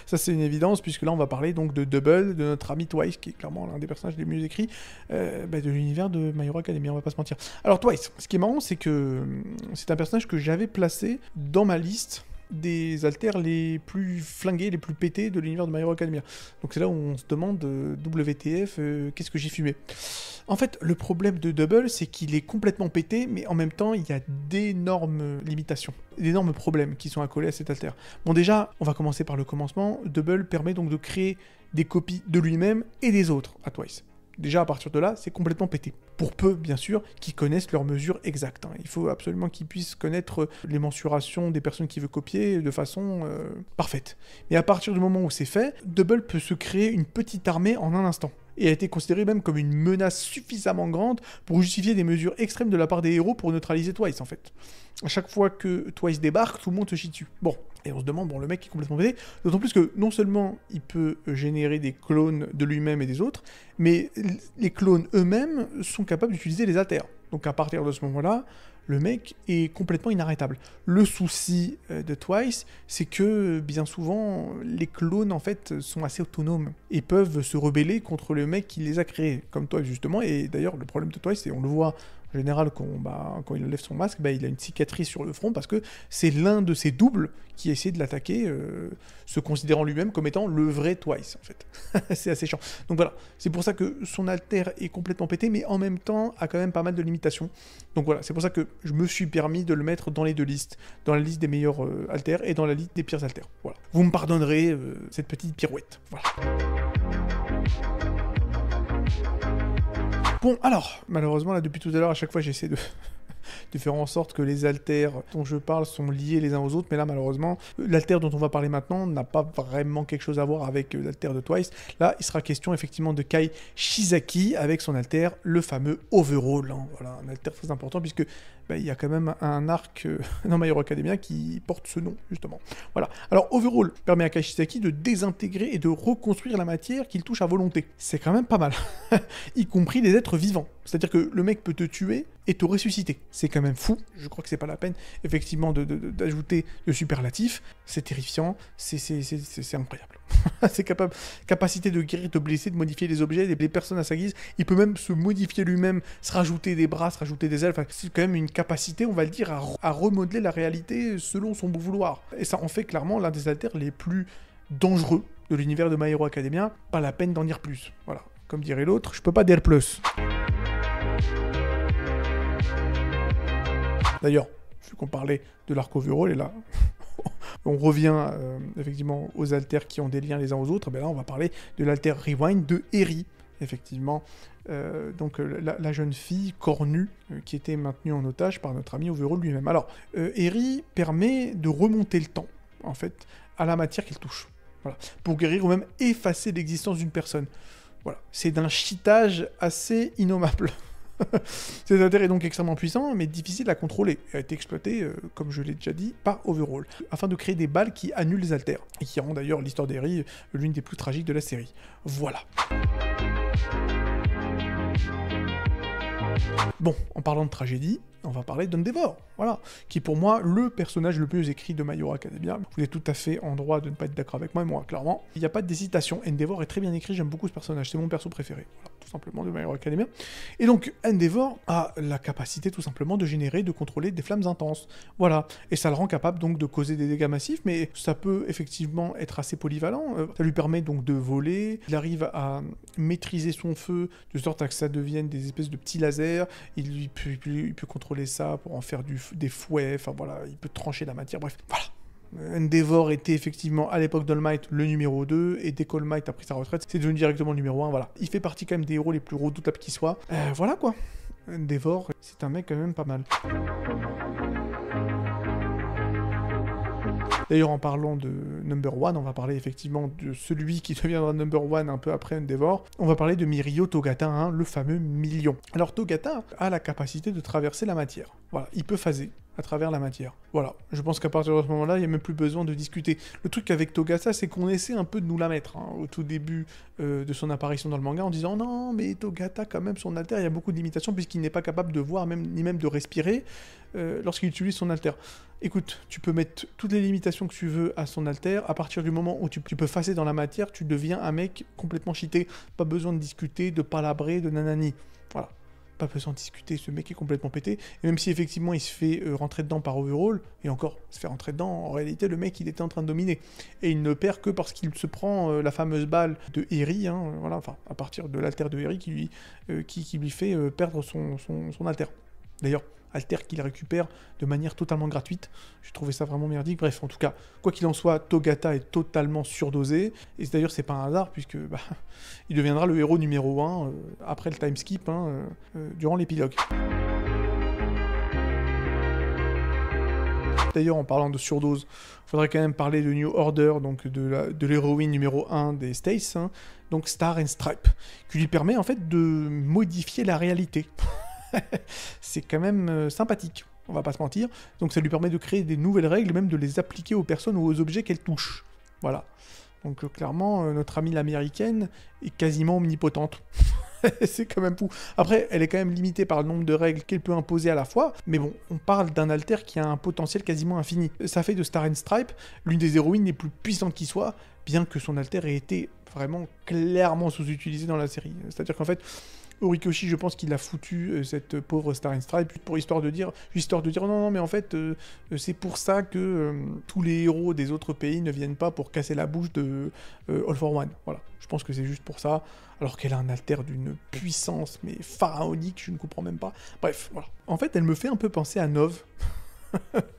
Ça, c'est une évidence, puisque là, on va parler donc de Double, de notre ami Twice, qui est clairement l'un des personnages les mieux écrits de l'univers de My Hero Academia, on va pas se mentir. Alors Twice, ce qui est marrant, c'est que c'est un personnage que j'avais placé dans ma liste des alters les plus flingués, les plus pétés de l'univers de My Hero Academia. Donc c'est là où on se demande, WTF, qu'est-ce que j'ai fumé? En fait, le problème de Double, c'est qu'il est complètement pété, mais en même temps, il y a d'énormes limitations, d'énormes problèmes qui sont accolés à cet alter. Bon déjà, on va commencer par le commencement. Double permet donc de créer des copies de lui-même et des autres à Twice. Déjà, à partir de là, c'est complètement pété. Pour peu, bien sûr, qu'ils connaissent leurs mesures exactes. Il faut absolument qu'ils puissent connaître les mensurations des personnes qu'il veut copier de façon parfaite. Mais à partir du moment où c'est fait, Double peut se créer une petite armée en un instant. Et a été considéré même comme une menace suffisamment grande pour justifier des mesures extrêmes de la part des héros pour neutraliser Twice, en fait. À chaque fois que Twice débarque, tout le monde se chie dessus. Bon, et on se demande, bon, le mec est complètement pété, d'autant plus que non seulement il peut générer des clones de lui-même et des autres, mais les clones eux-mêmes sont capables d'utiliser les alters. Donc à partir de ce moment-là, le mec est complètement inarrêtable. Le souci de Twice, c'est que bien souvent, les clones en fait sont assez autonomes et peuvent se rebeller contre le mec qui les a créés, comme Twice justement. Et d'ailleurs, le problème de Twice, c'est on le voit en général quand il lève son masque, il a une cicatrice sur le front parce que c'est l'un de ses doubles qui essaie de l'attaquer, se considérant lui-même comme étant le vrai Twice en fait. C'est assez chiant. Donc voilà, c'est pour ça que son alter est complètement pété, mais en même temps a quand même pas mal de limitations. Donc voilà, c'est pour ça que je me suis permis de le mettre dans les deux listes, dans la liste des meilleurs alters et dans la liste des pires alters. Voilà. Vous me pardonnerez cette petite pirouette. Voilà. Bon, alors, malheureusement, là, depuis tout à l'heure, à chaque fois, j'essaie de faire en sorte que les alters dont je parle sont liés les uns aux autres, mais là, malheureusement, l'alter dont on va parler maintenant n'a pas vraiment quelque chose à voir avec l'alter de Twice. Là, il sera question, effectivement, de Kai Shizaki, avec son alter, le fameux Overall. Hein. Voilà, un alter très important, puisque il y a quand même un arc dans My Hero Academia qui porte ce nom, justement. Voilà. Alors, Overall permet à Kai Shizaki de désintégrer et de reconstruire la matière qu'il touche à volonté. C'est quand même pas mal. Y compris les êtres vivants. C'est-à-dire que le mec peut te tuer et te ressusciter. C'est quand même fou. Je crois que c'est pas la peine, effectivement, d'ajouter le superlatif. C'est terrifiant. C'est incroyable. C'est capacité de guérir, de blesser, de modifier les objets, des personnes à sa guise. Il peut même se modifier lui-même, se rajouter des bras, se rajouter des ailes. Enfin, c'est quand même une capacité, on va le dire, à remodeler la réalité selon son bon vouloir. Et ça en fait clairement l'un des alters les plus dangereux de l'univers de My Hero Academia. Pas la peine d'en dire plus. Voilà. Comme dirait l'autre, je peux pas dire plus. D'ailleurs, vu qu'on parlait de l'arc Overall, et là, on revient effectivement aux alters qui ont des liens les uns aux autres, et bien là, on va parler de l'alter Rewind de Eri, effectivement. Donc la jeune fille cornue qui était maintenue en otage par notre ami Overall lui-même. Alors, Eri permet de remonter le temps, en fait, à la matière qu'il touche. Voilà. Pour guérir ou même effacer l'existence d'une personne. Voilà. C'est d'un cheatage assez innommable. Cet alter est donc extrêmement puissant, mais difficile à contrôler, et a été exploité, comme je l'ai déjà dit, par Overall, afin de créer des balles qui annulent les alters, et qui rend d'ailleurs l'histoire d'Eri l'une des plus tragiques de la série. Voilà. Bon, en parlant de tragédie, on va parler d'Endeavor, voilà, qui est pour moi le personnage le plus écrit de My Hero Academia. Vous êtes tout à fait en droit de ne pas être d'accord avec moi, clairement. Il n'y a pas d'hésitation, Endeavor est très bien écrit, j'aime beaucoup ce personnage, c'est mon perso préféré, voilà, tout simplement de My Hero Academia. Et donc, Endeavor a la capacité tout simplement de générer, de contrôler des flammes intenses, voilà, et ça le rend capable donc de causer des dégâts massifs, mais ça peut effectivement être assez polyvalent, ça lui permet donc de voler, il arrive à maîtriser son feu, de sorte à que ça devienne des espèces de petits lasers, il peut contrôler ça pour en faire des fouets, enfin voilà, il peut trancher la matière, bref, voilà. Endeavor était effectivement à l'époque d'All Might le numéro 2, et dès qu'All Might a pris sa retraite, c'est devenu directement le numéro 1, voilà. Il fait partie quand même des héros les plus redoutables qui soient. Voilà quoi. Endeavor, c'est un mec quand même pas mal. D'ailleurs, en parlant de Number 1, on va parler effectivement de celui qui deviendra Number 1 un peu après Endeavor. On va parler de Mirio Togata, hein, le fameux million. Alors Togata a la capacité de traverser la matière. Voilà, il peut phaser. à travers la matière. Voilà, je pense qu'à partir de ce moment-là, il n'y a même plus besoin de discuter. Le truc avec Togata, c'est qu'on essaie un peu de nous la mettre, hein, au tout début de son apparition dans le manga, en disant non, mais Togata, quand même, son alter, il y a beaucoup de limitations, puisqu'il n'est pas capable de voir, ni même de respirer, lorsqu'il utilise son alter. Écoute, tu peux mettre toutes les limitations que tu veux à son alter, à partir du moment où tu peux passer dans la matière, tu deviens un mec complètement cheaté, pas besoin de discuter, de palabrer, de nanani. Voilà. Pas besoin de discuter, ce mec est complètement pété. Et même si effectivement il se fait rentrer dedans par Overhaul, et encore, se fait rentrer dedans, en réalité le mec il était en train de dominer. Et il ne perd que parce qu'il se prend la fameuse balle de Eri, hein, voilà, enfin à partir de l'alter de Eri qui lui fait perdre son alter. D'ailleurs, alter qu'il récupère de manière totalement gratuite. J'ai trouvé ça vraiment merdique. Bref, en tout cas, quoi qu'il en soit, Togata est totalement surdosé. Et d'ailleurs, c'est pas un hasard, puisque il deviendra le héros numéro 1 après le time skip, durant l'épilogue. D'ailleurs, en parlant de surdose, il faudrait quand même parler de New Order, donc de l'héroïne numéro 1 des Stace, hein, donc Star and Stripe, qui lui permet en fait de modifier la réalité. C'est quand même sympathique, on va pas se mentir. Donc ça lui permet de créer des nouvelles règles, même de les appliquer aux personnes ou aux objets qu'elle touche. Voilà. Donc clairement, notre amie l'américaine est quasiment omnipotente. C'est quand même fou. Après, elle est quand même limitée par le nombre de règles qu'elle peut imposer à la fois, mais bon, on parle d'un alter qui a un potentiel quasiment infini. Ça fait de Star and Stripe l'une des héroïnes les plus puissantes qui soit, bien que son alter ait été vraiment clairement sous-utilisé dans la série. C'est-à-dire qu'en fait, Horikoshi, je pense qu'il a foutu cette pauvre Star and Stripe pour histoire de dire non, mais en fait, c'est pour ça que tous les héros des autres pays ne viennent pas pour casser la bouche de All for One. Voilà, je pense que c'est juste pour ça, alors qu'elle a un alter d'une puissance, mais pharaonique, je ne comprends même pas. Bref, voilà. En fait, elle me fait un peu penser à Nov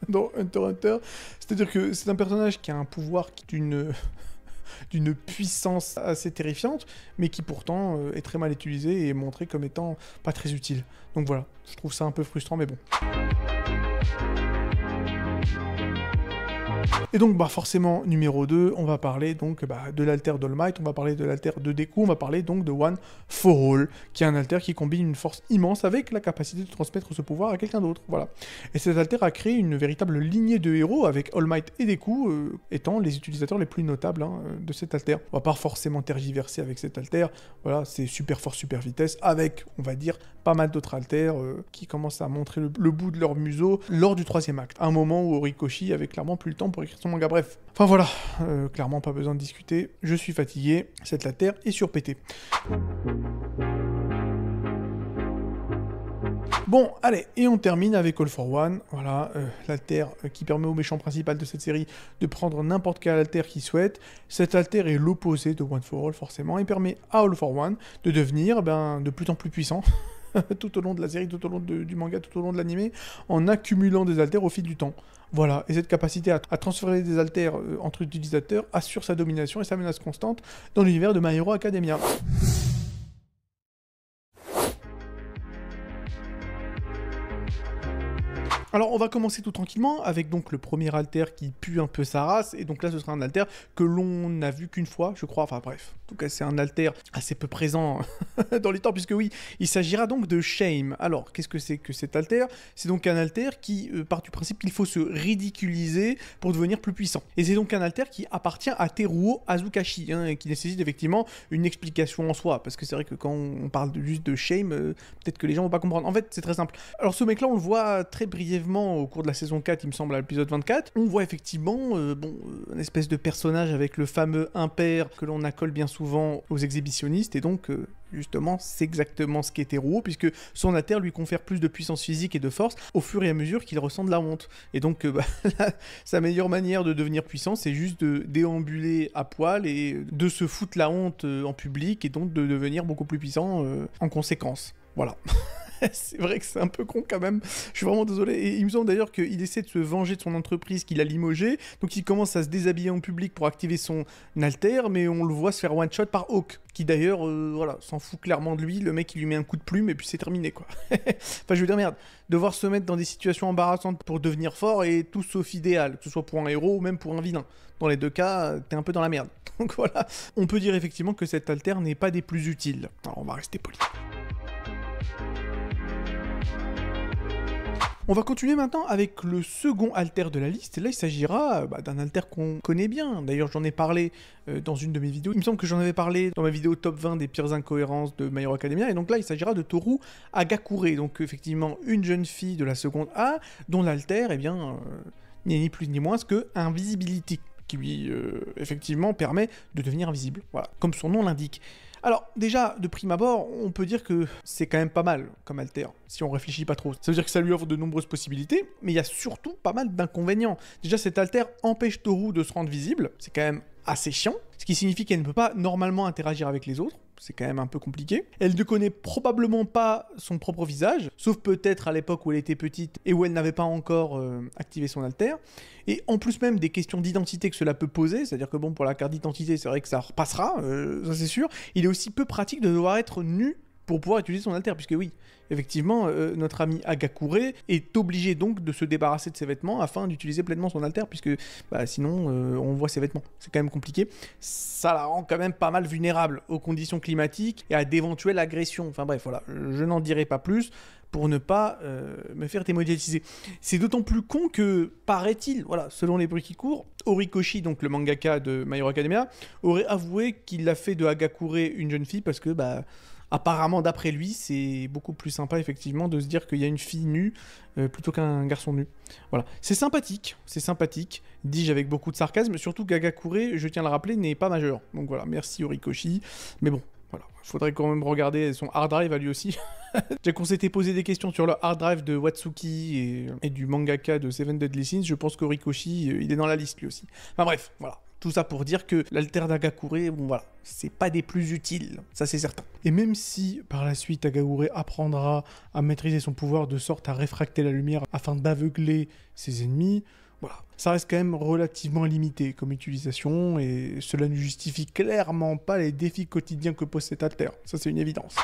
dans Hunter x Hunter, c'est-à-dire que c'est un personnage qui a un pouvoir d'une puissance assez terrifiante, mais qui pourtant est très mal utilisée et est montrée comme étant pas très utile. Donc voilà, je trouve ça un peu frustrant, mais bon. Et donc forcément, numéro 2, on va parler donc de l'alter d'All Might, on va parler de l'alter de Deku, on va parler donc de One for All, qui est un alter qui combine une force immense avec la capacité de transmettre ce pouvoir à quelqu'un d'autre, voilà. Et cet alter a créé une véritable lignée de héros, avec All Might et Deku étant les utilisateurs les plus notables de cet alter. On va pas forcément tergiverser avec cet alter, voilà, c'est super force, super vitesse, avec, on va dire, pas mal d'autres alters qui commencent à montrer le bout de leur museau lors du 3e acte, à un moment où Horikoshi avait clairement plus le temps pour écrire son manga. Bref, enfin voilà, clairement pas besoin de discuter, je suis fatigué, cette alter est surpétée. Bon, allez, et on termine avec All for One, voilà, l'alter qui permet au méchant principal de cette série de prendre n'importe quel alter qu'il souhaite. Cet alter est l'opposé de One for All, forcément, et permet à All for One de devenir de plus en plus puissant, tout au long de la série, tout au long du manga, tout au long de l'anime, en accumulant des alters au fil du temps. Voilà, et cette capacité à transférer des alters entre utilisateurs assure sa domination et sa menace constante dans l'univers de My Hero Academia. Alors on va commencer tout tranquillement avec donc le premier alter qui pue un peu sa race, et donc là ce sera un alter que l'on n'a vu qu'une fois, je crois, enfin bref, en tout cas c'est un alter assez peu présent dans les temps, puisque oui, il s'agira donc de Shame. Alors qu'est-ce que c'est que cet alter? C'est donc un alter qui part du principe qu'il faut se ridiculiser pour devenir plus puissant. Et c'est donc un alter qui appartient à Teruo Azukashi, et qui nécessite effectivement une explication en soi, parce que c'est vrai que quand on parle juste de Shame, peut-être que les gens vont pas comprendre. En fait c'est très simple. Alors ce mec là on le voit très brièvement au cours de la saison 4, il me semble, à l'épisode 24, on voit effectivement une espèce de personnage avec le fameux impair que l'on accole bien souvent aux exhibitionnistes, et donc justement c'est exactement ce qu'est Teruo, puisque son alter lui confère plus de puissance physique et de force au fur et à mesure qu'il ressent de la honte. Et donc sa meilleure manière de devenir puissant, c'est juste de déambuler à poil et de se foutre la honte en public, et donc de devenir beaucoup plus puissant en conséquence. Voilà. C'est vrai que c'est un peu con quand même, je suis vraiment désolé. Et il me semble d'ailleurs qu'il essaie de se venger de son entreprise qu'il a limogé, donc il commence à se déshabiller en public pour activer son alter, mais on le voit se faire one-shot par Hawk, qui d'ailleurs, voilà, s'en fout clairement de lui, le mec il lui met un coup de plume et puis c'est terminé quoi. Enfin je veux dire merde, devoir se mettre dans des situations embarrassantes pour devenir fort est tout sauf idéal, que ce soit pour un héros ou même pour un vilain. Dans les deux cas, t'es un peu dans la merde. Donc voilà, on peut dire effectivement que cet alter n'est pas des plus utiles. Alors on va rester poli. On va continuer maintenant avec le second alter de la liste, et là il s'agira d'un alter qu'on connaît bien, d'ailleurs j'en ai parlé dans une de mes vidéos, il me semble que j'en avais parlé dans ma vidéo top 20 des pires incohérences de My Hero Academia, et donc là il s'agira de Toru Hagakure, donc effectivement une jeune fille de la seconde A, dont l'alter, eh bien, n'est ni plus ni moins que Invisibility, qui lui, effectivement, permet de devenir invisible, voilà, comme son nom l'indique. Alors, déjà, de prime abord, on peut dire que c'est quand même pas mal comme alter, si on réfléchit pas trop. Ça veut dire que ça lui offre de nombreuses possibilités, mais il y a surtout pas mal d'inconvénients. Déjà, cet alter empêche Toru de se rendre visible, c'est quand même assez chiant, ce qui signifie qu'elle ne peut pas normalement interagir avec les autres, c'est quand même un peu compliqué. Elle ne connaît probablement pas son propre visage, sauf peut-être à l'époque où elle était petite et où elle n'avait pas encore activé son alter. Et en plus même des questions d'identité que cela peut poser, c'est-à-dire que bon, pour la carte d'identité, c'est vrai que ça repassera, ça c'est sûr. Il est aussi peu pratique de devoir être nu pour pouvoir utiliser son alter, puisque oui, effectivement, notre ami Hagakure est obligé donc de se débarrasser de ses vêtements afin d'utiliser pleinement son alter, puisque sinon on voit ses vêtements. C'est quand même compliqué. Ça la rend quand même pas mal vulnérable aux conditions climatiques et à d'éventuelles agressions. Enfin bref, voilà, je n'en dirai pas plus pour ne pas me faire démodéliser. C'est d'autant plus con que, paraît-il, voilà, selon les bruits qui courent, Horikoshi, donc le mangaka de My Hero Academia, aurait avoué qu'il a fait de Hagakure une jeune fille parce que, apparemment, d'après lui, c'est beaucoup plus sympa, effectivement, de se dire qu'il y a une fille nue plutôt qu'un garçon nu. Voilà. C'est sympathique, dis-je avec beaucoup de sarcasme, surtout qu'Hagakure, je tiens à le rappeler, n'est pas majeur. Donc voilà, merci Horikoshi. Mais bon, voilà, il faudrait quand même regarder son hard drive à lui aussi. Déjà qu'on s'était posé des questions sur le hard drive de Watsuki et du mangaka de Seven Deadly Sins, je pense qu'Horikoshi, il est dans la liste lui aussi. Enfin bref, voilà. Tout ça pour dire que l'alter d'Hagakure, bon voilà, c'est pas des plus utiles, ça c'est certain. Et même si par la suite Hagakure apprendra à maîtriser son pouvoir de sorte à réfracter la lumière afin d'aveugler ses ennemis, voilà, ça reste quand même relativement limité comme utilisation et cela ne justifie clairement pas les défis quotidiens que pose cet alter, ça c'est une évidence.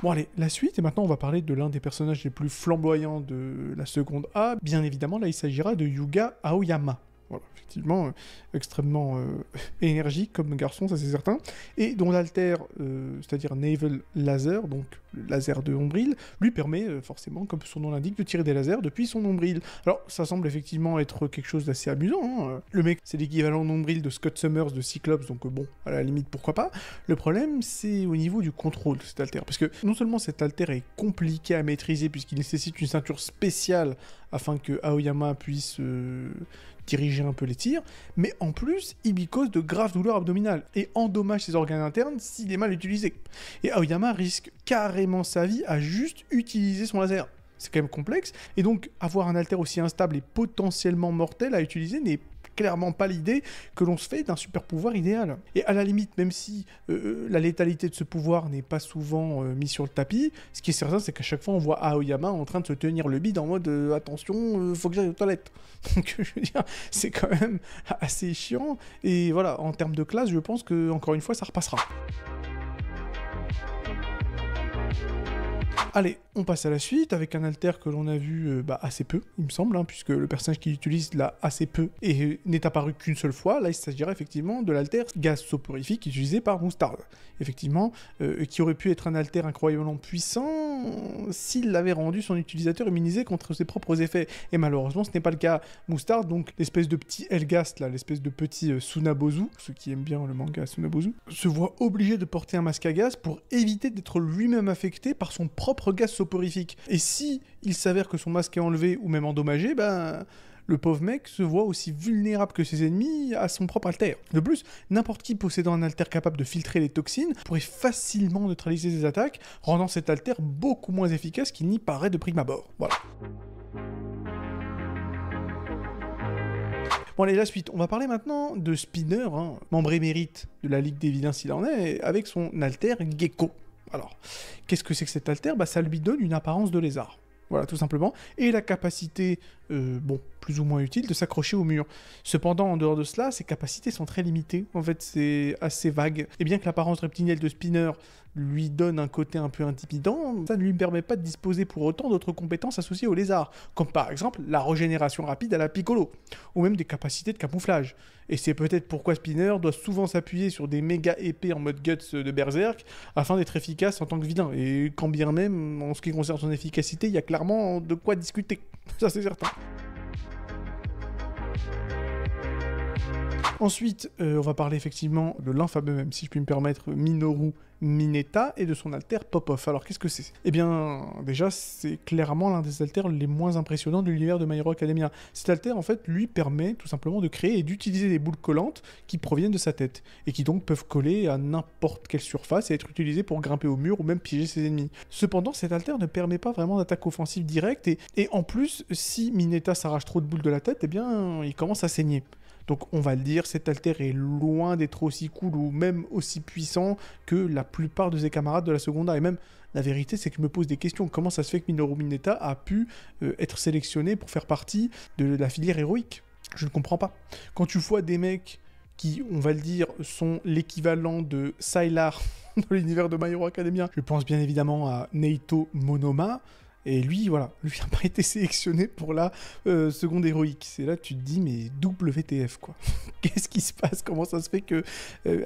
Bon allez, la suite, et maintenant on va parler de l'un des personnages les plus flamboyants de la seconde A. Bien évidemment, là il s'agira de Yuga Aoyama. Voilà, effectivement, extrêmement énergique comme garçon, ça c'est certain. Et dont l'alter, c'est-à-dire Naval Laser, donc le laser de nombril, lui permet forcément, comme son nom l'indique, de tirer des lasers depuis son nombril. Alors ça semble effectivement être quelque chose d'assez amusant, hein. Le mec, c'est l'équivalent nombril de Scott Summers de Cyclops, donc bon, à la limite, pourquoi pas. Le problème, c'est au niveau du contrôle de cet alter, parce que non seulement cet alter est compliqué à maîtriser, puisqu'il nécessite une ceinture spéciale afin que Aoyama puisse diriger un peu les tirs, mais en plus, il lui cause de graves douleurs abdominales et endommage ses organes internes s'il est mal utilisé. Et Aoyama risque carrément sa vie à juste utiliser son laser. C'est quand même complexe, et donc avoir un alter aussi instable et potentiellement mortel à utiliser n'est clairement pas l'idée que l'on se fait d'un super pouvoir idéal. Et à la limite, même si la létalité de ce pouvoir n'est pas souvent mise sur le tapis, ce qui est certain, c'est qu'à chaque fois on voit Aoyama en train de se tenir le bide en mode attention, faut que j'aille aux toilettes. Donc je veux dire, c'est quand même assez chiant, et voilà, en termes de classe, je pense que encore une fois ça repassera. Allez, on passe à la suite avec un alter que l'on a vu assez peu, il me semble, hein, puisque le personnage qui l'utilise l'a assez peu et n'est apparu qu'une seule fois. Là, il s'agirait effectivement de l'alter gaz soporifique utilisé par Mustard. Effectivement, qui aurait pu être un alter incroyablement puissant s'il l'avait rendu son utilisateur immunisé contre ses propres effets. Et malheureusement, ce n'est pas le cas. Mustard, donc l'espèce de petit Elgast, là, l'espèce de petit Tsunabozu, ceux qui aiment bien le manga Tsunabozu, se voit obligé de porter un masque à gaz pour éviter d'être lui-même affecté par son propre gaz soporifique. Et si il s'avère que son masque est enlevé ou même endommagé, le pauvre mec se voit aussi vulnérable que ses ennemis à son propre alter. De plus, n'importe qui possédant un alter capable de filtrer les toxines pourrait facilement neutraliser ses attaques, rendant cet alter beaucoup moins efficace qu'il n'y paraît de prime abord. Voilà. Bon allez, la suite. On va parler maintenant de Spinner, hein, membre émérite de la Ligue des Vilains s'il en est, avec son alter Gecko. Alors, qu'est-ce que c'est que cet alter ? Ça lui donne une apparence de lézard. Voilà, tout simplement. Et la capacité bon, plus ou moins utile, de s'accrocher au mur. Cependant, en dehors de cela, ses capacités sont très limitées. En fait, c'est assez vague. Et bien que l'apparence reptilienne de Spinner lui donne un côté un peu intimidant, ça ne lui permet pas de disposer pour autant d'autres compétences associées au lézard, comme par exemple la régénération rapide à la Piccolo, ou même des capacités de camouflage. Et c'est peut-être pourquoi Spinner doit souvent s'appuyer sur des méga épées en mode guts de Berserk, afin d'être efficace en tant que vilain. Et quand bien même, en ce qui concerne son efficacité, il y a clairement de quoi discuter. Ça c'est certain. Ensuite, on va parler effectivement de l'infameux, même si je puis me permettre, Minoru Mineta et de son alter Pop-Off. Alors qu'est-ce que c'est? Eh bien, déjà, c'est clairement l'un des alters les moins impressionnants de l'univers de My Hero Academia. Cet alter, en fait, lui permet tout simplement de créer et d'utiliser des boules collantes qui proviennent de sa tête, et qui donc peuvent coller à n'importe quelle surface et être utilisées pour grimper au mur ou même piéger ses ennemis. Cependant, cet alter ne permet pas vraiment d'attaque offensive directe, et en plus, si Mineta s'arrache trop de boules de la tête, eh bien, il commence à saigner. Donc on va le dire, cet alter est loin d'être aussi cool ou même aussi puissant que la plupart de ses camarades de la seconda. Et même, la vérité, c'est que je me pose des questions. Comment ça se fait que Minoru Mineta a pu être sélectionné pour faire partie de la filière héroïque? Je ne comprends pas. Quand tu vois des mecs qui, on va le dire, sont l'équivalent de Sylar dans l'univers de My Hero Academia, je pense bien évidemment à Neito Monoma, et lui, voilà, lui n'a pas été sélectionné pour la seconde héroïque. C'est là que tu te dis, mais WTF, quoi. Qu'est-ce qui se passe? Comment ça se fait que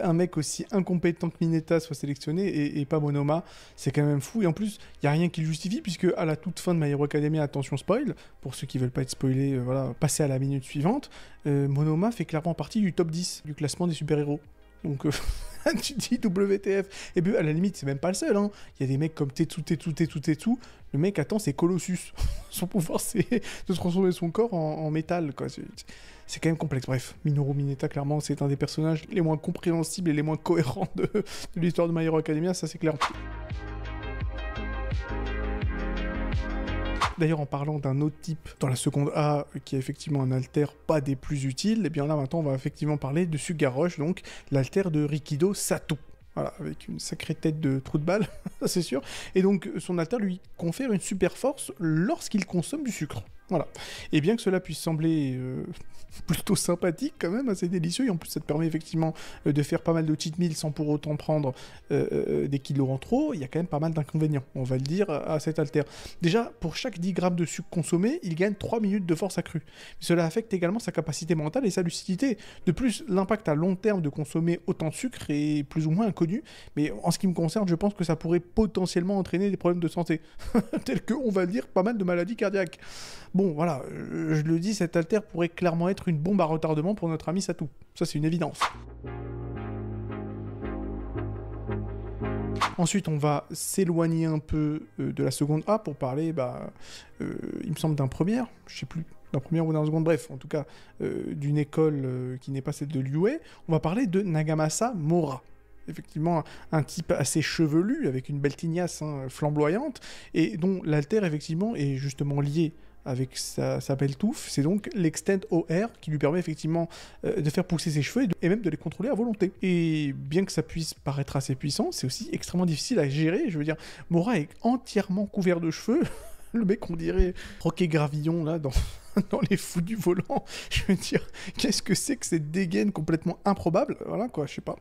un mec aussi incompétent que Mineta soit sélectionné et pas Monoma? C'est quand même fou. Et en plus, il n'y a rien qui le justifie, puisque à la toute fin de My Hero Academia, attention spoil, pour ceux qui veulent pas être spoilés, voilà, passez à la minute suivante, Monoma fait clairement partie du top 10 du classement des super-héros. Donc, tu dis WTF. Et bien, à la limite, c'est même pas le seul. Hein. Il y a des mecs comme Tetsu. Le mec, attends, c'est Colossus. Son pouvoir, c'est de transformer son corps en métal, quoi. C'est quand même complexe. Bref, Minoru Mineta, clairement, c'est un des personnages les moins compréhensibles et les moins cohérents de l'histoire de My Hero Academia, ça c'est clair. D'ailleurs, en parlant d'un autre type dans la seconde A, qui est effectivement un alter pas des plus utiles, et bien là maintenant on va effectivement parler de Sugarosh, donc l'alter de Rikido Sato. Voilà, avec une sacrée tête de trou de balle, ça c'est sûr. Et donc son alter lui confère une super force lorsqu'il consomme du sucre. Voilà. Et bien que cela puisse sembler plutôt sympathique quand même, assez délicieux, et en plus ça te permet effectivement de faire pas mal de cheat meals sans pour autant prendre des kilos en trop, il y a quand même pas mal d'inconvénients, on va le dire, à cet alter. Déjà, pour chaque 10 grammes de sucre consommé, il gagne 3 minutes de force accrue. Cela affecte également sa capacité mentale et sa lucidité. De plus, l'impact à long terme de consommer autant de sucre est plus ou moins inconnu, mais en ce qui me concerne, je pense que ça pourrait potentiellement entraîner des problèmes de santé, tels que, on va le dire, pas mal de maladies cardiaques. Bon, voilà, je le dis, cet alter pourrait clairement être une bombe à retardement pour notre ami Satou. Ça, c'est une évidence. Ensuite, on va s'éloigner un peu de la seconde A pour parler, il me semble, d'un premier, je sais plus, d'un premier ou d'un second, bref, en tout cas, d'une école qui n'est pas celle de Liyue. On va parler de Nagamasa Mora. Effectivement, un type assez chevelu, avec une belle tignasse flamboyante, et dont l'alter, effectivement, est justement lié avec sa belle touffe. C'est donc l'Extend OR qui lui permet effectivement de faire pousser ses cheveux et même de les contrôler à volonté. Et bien que ça puisse paraître assez puissant, c'est aussi extrêmement difficile à gérer. Je veux dire, Mora est entièrement couvert de cheveux. Le mec, on dirait Rocket Gravillon, là, dans les fous du volant. Je veux dire, qu'est-ce que c'est que cette dégaine complètement improbable? Voilà, quoi, je sais pas.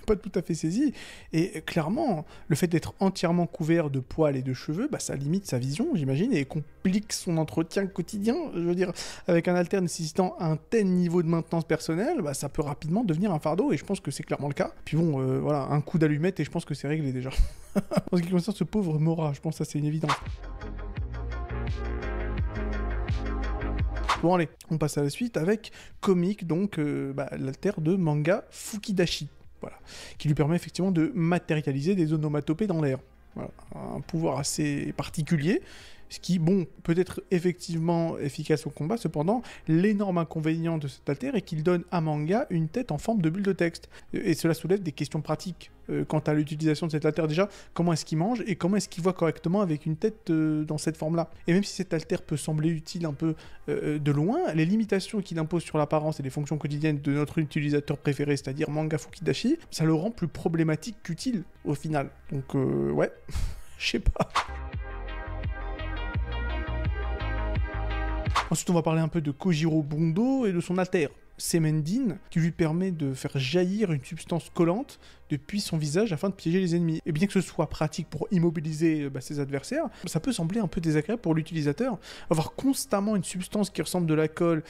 Pas tout à fait saisi. Et clairement, le fait d'être entièrement couvert de poils et de cheveux, ça limite sa vision, j'imagine, et complique son entretien quotidien. Je veux dire, avec un alter nécessitant un tel niveau de maintenance personnelle, ça peut rapidement devenir un fardeau, et je pense que c'est clairement le cas. Puis bon, voilà, un coup d'allumette, et je pense que c'est réglé déjà. En ce qui concerne ce pauvre Mora, je pense que ça c'est une évidence. Bon allez, on passe à la suite avec Comic, donc l'alter de Manga Fukidashi. Voilà, qui lui permet effectivement de matérialiser des onomatopées dans l'air. Voilà, un pouvoir assez particulier, ce qui, bon, peut être effectivement efficace au combat, cependant, l'énorme inconvénient de cet alter est qu'il donne à Manga une tête en forme de bulle de texte. Et cela soulève des questions pratiques quant à l'utilisation de cet alter. Déjà, comment est-ce qu'il mange et comment est-ce qu'il voit correctement avec une tête dans cette forme-là. Et même si cet alter peut sembler utile un peu de loin, les limitations qu'il impose sur l'apparence et les fonctions quotidiennes de notre utilisateur préféré, c'est-à-dire Manga Fukidashi, ça le rend plus problématique qu'utile au final. Donc ouais, je sais pas. Ensuite, on va parler un peu de Kojiro Bundo et de son alter, Semendin, qui lui permet de faire jaillir une substance collante depuis son visage afin de piéger les ennemis. Et bien que ce soit pratique pour immobiliser ses adversaires, ça peut sembler un peu désagréable pour l'utilisateur. Avoir constamment une substance qui ressemble de la colle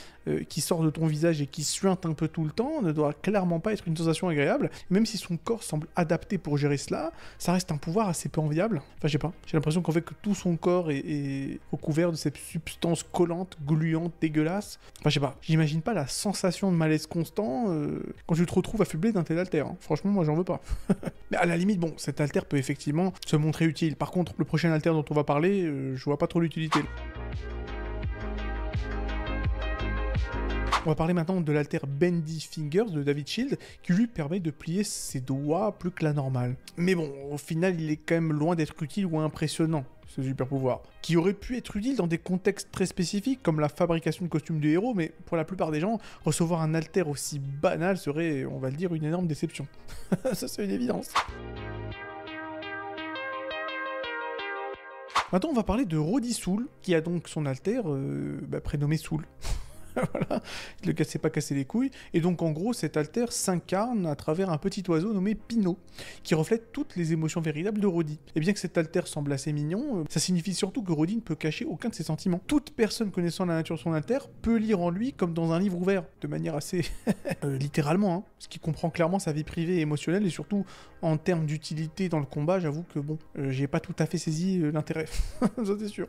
qui sort de ton visage et qui suinte un peu tout le temps ne doit clairement pas être une sensation agréable. Même si son corps semble adapté pour gérer cela, ça reste un pouvoir assez peu enviable. Enfin, je sais pas, j'ai l'impression qu'en fait que tout son corps est recouvert de cette substance collante, gluante, dégueulasse. Enfin, je sais pas, j'imagine pas la sensation de malaise constant quand tu te retrouves affublé d'un tel alter. Hein. Franchement, moi j'en veux pas. Mais à la limite, bon, cet alter peut effectivement se montrer utile. Par contre, le prochain alter dont on va parler, je vois pas trop l'utilité. On va parler maintenant de l'alter Bendy Fingers de David Shield, qui lui permet de plier ses doigts plus que la normale. Mais bon, au final, il est quand même loin d'être utile ou impressionnant, ce super pouvoir, qui aurait pu être utile dans des contextes très spécifiques, comme la fabrication de costumes de héros, mais pour la plupart des gens, recevoir un alter aussi banal serait, on va le dire, une énorme déception. Ça, c'est une évidence. Maintenant, on va parler de Roddy Soul, qui a donc son alter prénommé Soul. Voilà, le cas s'est pas cassé les couilles, et donc en gros cet alter s'incarne à travers un petit oiseau nommé Pinot, qui reflète toutes les émotions véritables de Roddy. Et bien que cet alter semble assez mignon, ça signifie surtout que Roddy ne peut cacher aucun de ses sentiments. Toute personne connaissant la nature de son alter peut lire en lui comme dans un livre ouvert, de manière assez littéralement, hein, ce qui comprend clairement sa vie privée et émotionnelle, et surtout en termes d'utilité dans le combat, j'avoue que bon, j'ai pas tout à fait saisi l'intérêt, ça c'est sûr.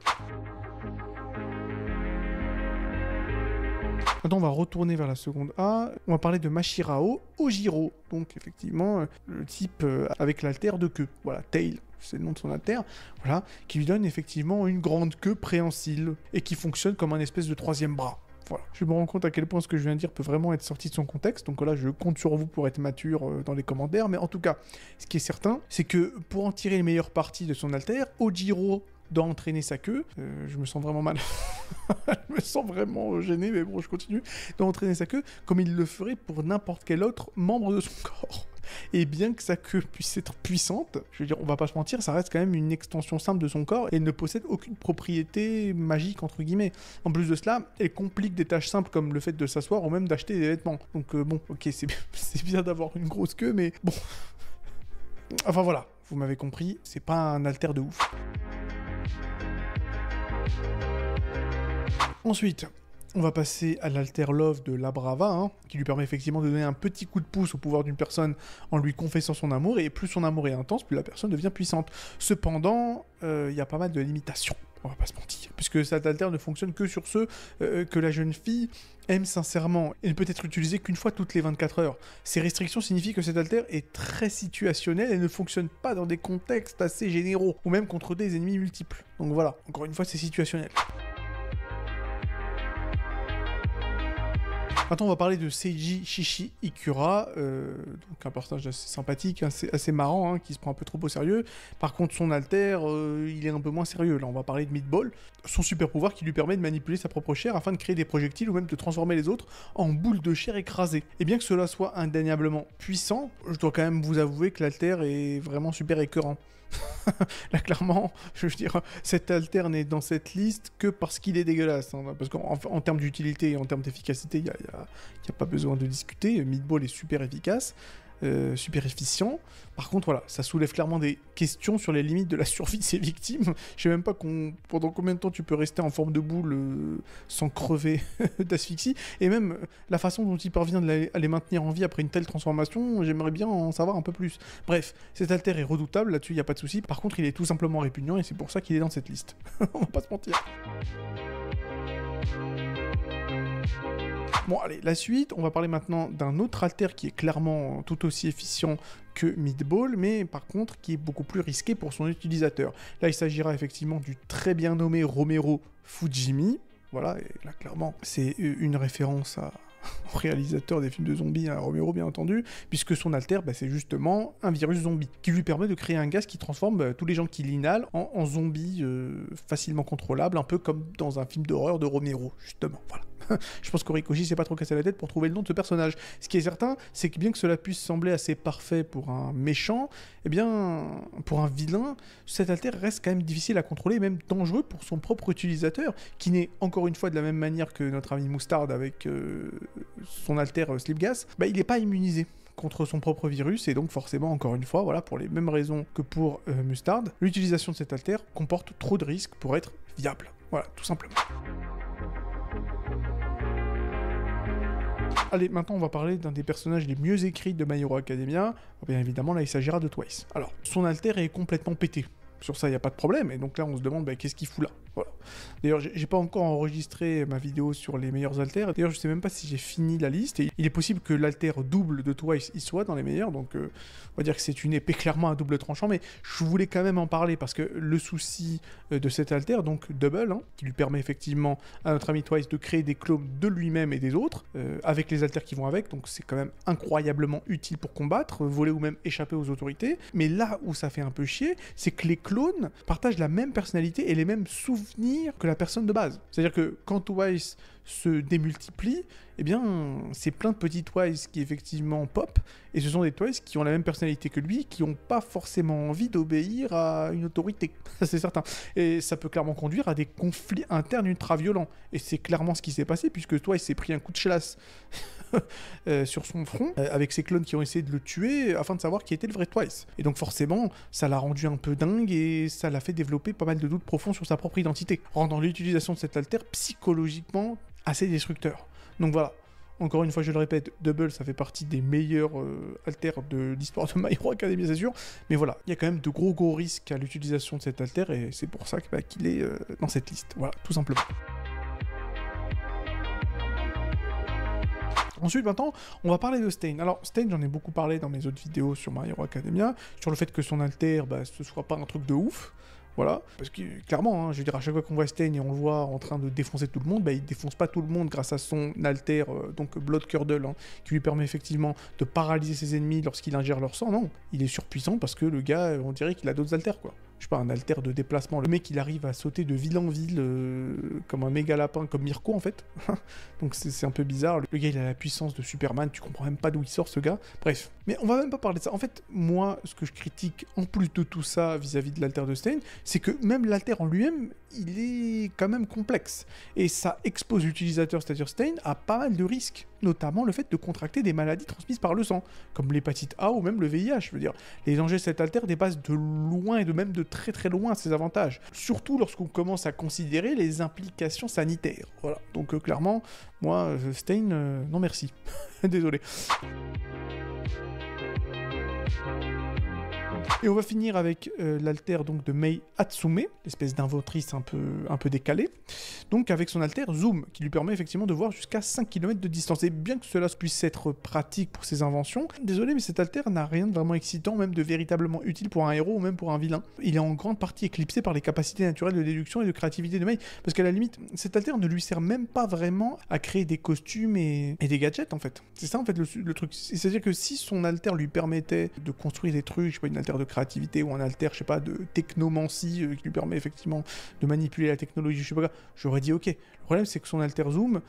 Maintenant, on va retourner vers la seconde A. On va parler de Mashirao Ojiro. Donc, effectivement, le type avec l'alter de queue. Voilà, Tail, c'est le nom de son alter. Voilà, qui lui donne effectivement une grande queue préhensile et qui fonctionne comme un espèce de troisième bras. Voilà. Je me rends compte à quel point ce que je viens de dire peut vraiment être sorti de son contexte, donc là je compte sur vous pour être mature dans les commentaires, mais en tout cas, ce qui est certain, c'est que pour en tirer les meilleures parties de son alter, Ojiro doit entraîner sa queue, je me sens vraiment mal, je me sens vraiment gêné, mais bon je continue, doit entraîner sa queue comme il le ferait pour n'importe quel autre membre de son corps. Et bien que sa queue puisse être puissante, je veux dire, on va pas se mentir, ça reste quand même une extension simple de son corps et elle ne possède aucune propriété magique, entre guillemets. En plus de cela, elle complique des tâches simples comme le fait de s'asseoir ou même d'acheter des vêtements. Donc bon, ok, c'est bien d'avoir une grosse queue, mais bon... Enfin voilà, vous m'avez compris, c'est pas un alter de ouf. Ensuite, on va passer à l'alter love de La Brava, hein, qui lui permet effectivement de donner un petit coup de pouce au pouvoir d'une personne en lui confessant son amour, et plus son amour est intense, plus la personne devient puissante. Cependant, il y a pas mal de limitations, on va pas se mentir, puisque cet alter ne fonctionne que sur ceux que la jeune fille aime sincèrement, et ne peut être utilisé qu'une fois toutes les 24 heures. Ces restrictions signifient que cet alter est très situationnel et ne fonctionne pas dans des contextes assez généraux, ou même contre des ennemis multiples. Donc voilà, encore une fois, c'est situationnel. Maintenant, on va parler de Seiji Shishi Ikura, donc un personnage assez sympathique, assez marrant, hein, qui se prend un peu trop au sérieux. Par contre, son alter, il est un peu moins sérieux. Là, on va parler de Meatball, son super pouvoir qui lui permet de manipuler sa propre chair afin de créer des projectiles ou même de transformer les autres en boules de chair écrasées. Et bien que cela soit indéniablement puissant, je dois quand même vous avouer que l'alter est vraiment super écœurant. Là, clairement, je veux dire, cet alter n'est dans cette liste que parce qu'il est dégueulasse. Hein, parce qu'en termes d'utilité et en termes d'efficacité, il n'y a pas besoin de discuter. Meatball est super efficace, super efficient. Par contre, voilà, ça soulève clairement des questions sur les limites de la survie de ses victimes. Je sais même pas pendant combien de temps tu peux rester en forme de boule sans crever d'asphyxie. Et même la façon dont il parvient à les maintenir en vie après une telle transformation, j'aimerais bien en savoir un peu plus. Bref, cet alter est redoutable, là-dessus il n'y a pas de souci. Par contre, il est tout simplement répugnant et c'est pour ça qu'il est dans cette liste. On va pas se mentir. Bon allez, la suite, on va parler maintenant d'un autre alter qui est clairement tout aussi efficient que Meatball, mais par contre qui est beaucoup plus risqué pour son utilisateur. Là il s'agira effectivement du très bien nommé Romero Fujimi, voilà, et là clairement c'est une référence à... réalisateur des films de zombies, à Romero bien entendu, puisque son alter, c'est justement un virus zombie, qui lui permet de créer un gaz qui transforme tous les gens qui l'inhalent en zombies facilement contrôlables, un peu comme dans un film d'horreur de Romero, justement, voilà. Je pense qu'Horikoshi s'est pas trop cassé la tête pour trouver le nom de ce personnage. Ce qui est certain, c'est que bien que cela puisse sembler assez parfait pour un méchant, eh bien, pour un vilain, cet alter reste quand même difficile à contrôler, et même dangereux pour son propre utilisateur, qui n'est encore une fois de la même manière que notre ami Mustard avec son alter Slipgas, il n'est pas immunisé contre son propre virus, et donc forcément, encore une fois, voilà, pour les mêmes raisons que pour Mustard, l'utilisation de cet alter comporte trop de risques pour être viable. Voilà, tout simplement. Allez, maintenant on va parler d'un des personnages les mieux écrits de My Hero Academia. Bien évidemment, là il s'agira de Twice. Alors, son alter est complètement pété. Sur ça, il n'y a pas de problème, et donc là on se demande qu'est-ce qu'il fout là. Voilà. D'ailleurs, j'ai pas encore enregistré ma vidéo sur les meilleurs alters. D'ailleurs, je sais même pas si j'ai fini la liste. Et il est possible que l'alter double de Twice y soit dans les meilleurs. Donc, on va dire que c'est une épée clairement à double tranchant. Mais je voulais quand même en parler parce que le souci de cet alter, donc Double, qui lui permet effectivement à notre ami Twice de créer des clones de lui-même et des autres, avec les alters qui vont avec. Donc, c'est quand même incroyablement utile pour combattre, voler ou même échapper aux autorités. Mais là où ça fait un peu chier, c'est que les clones partagent la même personnalité et les mêmes souvenirs que la personne de base. C'est-à-dire que quand Twice se démultiplie, eh bien, c'est plein de petits Twice qui effectivement pop, et ce sont des Twice qui ont la même personnalité que lui, qui n'ont pas forcément envie d'obéir à une autorité. Ça, c'est certain. Et ça peut clairement conduire à des conflits internes ultra-violents. Et c'est clairement ce qui s'est passé, puisque Twice s'est pris un coup de chlasse sur son front, avec ses clones qui ont essayé de le tuer, afin de savoir qui était le vrai Twice. Et donc forcément, ça l'a rendu un peu dingue, et ça l'a fait développer pas mal de doutes profonds sur sa propre identité, rendant l'utilisation de cet alter psychologiquement assez destructeur. Donc voilà, encore une fois je le répète, Double ça fait partie des meilleurs alters de l'histoire de My Hero Academia, c'est sûr, mais voilà, il y a quand même de gros risques à l'utilisation de cet alter, et c'est pour ça qu'il est dans cette liste, voilà, tout simplement. Ensuite, maintenant, on va parler de Stain. Alors, Stain, j'en ai beaucoup parlé dans mes autres vidéos sur My Hero Academia, sur le fait que son alter, ce soit pas un truc de ouf. Voilà, parce que clairement, je veux dire, à chaque fois qu'on voit Stain et on le voit en train de défoncer tout le monde, il défonce pas tout le monde grâce à son alter, donc Blood Curdle, qui lui permet effectivement de paralyser ses ennemis lorsqu'il ingère leur sang. Non, il est surpuissant parce que le gars, on dirait qu'il a d'autres alters, quoi. Je sais pas, un alter de déplacement. Le mec, il arrive à sauter de ville en ville comme un méga lapin, comme Mirko en fait. Donc c'est un peu bizarre. Le gars, il a la puissance de Superman, tu comprends même pas d'où il sort ce gars. Bref, mais on va même pas parler de ça. En fait, moi, ce que je critique en plus de tout ça vis-à-vis de l'alter de Stain, c'est que même l'alter en lui-même, il est quand même complexe. Et ça expose l'utilisateur, c'est-à-dire Stain, à pas mal de risques. Notamment le fait de contracter des maladies transmises par le sang, comme l'hépatite A ou même le VIH. Je veux dire, les dangers de cet alter dépassent de loin et de même de très loin ses avantages. Surtout lorsqu'on commence à considérer les implications sanitaires. Voilà, donc clairement, moi, Stain, non merci. Désolé. Et on va finir avec l'alter donc de Mei Hatsume, l'espèce d'inventrice un peu décalée, donc avec son alter Zoom, qui lui permet effectivement de voir jusqu'à 5 km de distance. Et bien que cela puisse être pratique pour ses inventions, désolé, mais cet alter n'a rien de vraiment excitant, même de véritablement utile pour un héros ou même pour un vilain. Il est en grande partie éclipsé par les capacités naturelles de déduction et de créativité de Mei, parce qu'à la limite, cet alter ne lui sert même pas vraiment à créer des costumes et des gadgets en fait. C'est ça en fait le truc. C'est-à-dire que si son alter lui permettait de construire des trucs, je sais pas, une alter de créativité ou un alter, je sais pas, de technomancie qui lui permet effectivement de manipuler la technologie, je sais pas quoi, j'aurais dit ok. Le problème c'est que son alter Zoom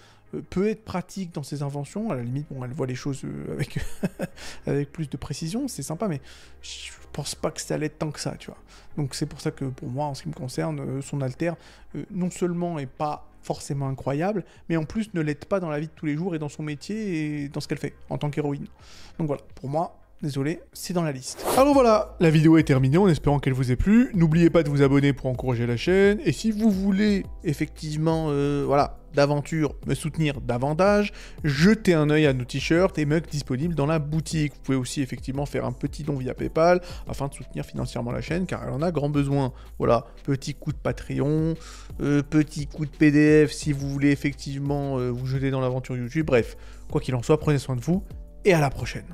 peut être pratique dans ses inventions, à la limite, bon, elle voit les choses avec, avec plus de précision, c'est sympa, mais je pense pas que ça l'aide tant que ça, tu vois. Donc c'est pour ça que pour moi, en ce qui me concerne, son alter, non seulement est pas forcément incroyable, mais en plus ne l'aide pas dans la vie de tous les jours et dans son métier et dans ce qu'elle fait en tant qu'héroïne. Donc voilà, pour moi, désolé, c'est dans la liste. Alors voilà, la vidéo est terminée en espérant qu'elle vous ait plu. N'oubliez pas de vous abonner pour encourager la chaîne. Et si vous voulez, effectivement, voilà, d'aventure, me soutenir davantage, jetez un œil à nos t-shirts et mugs disponibles dans la boutique. Vous pouvez aussi, effectivement, faire un petit don via PayPal afin de soutenir financièrement la chaîne, car elle en a grand besoin. Voilà, petit coup de Patreon, petit coup de PDF si vous voulez, effectivement, vous jeter dans l'aventure YouTube. Bref, quoi qu'il en soit, prenez soin de vous et à la prochaine.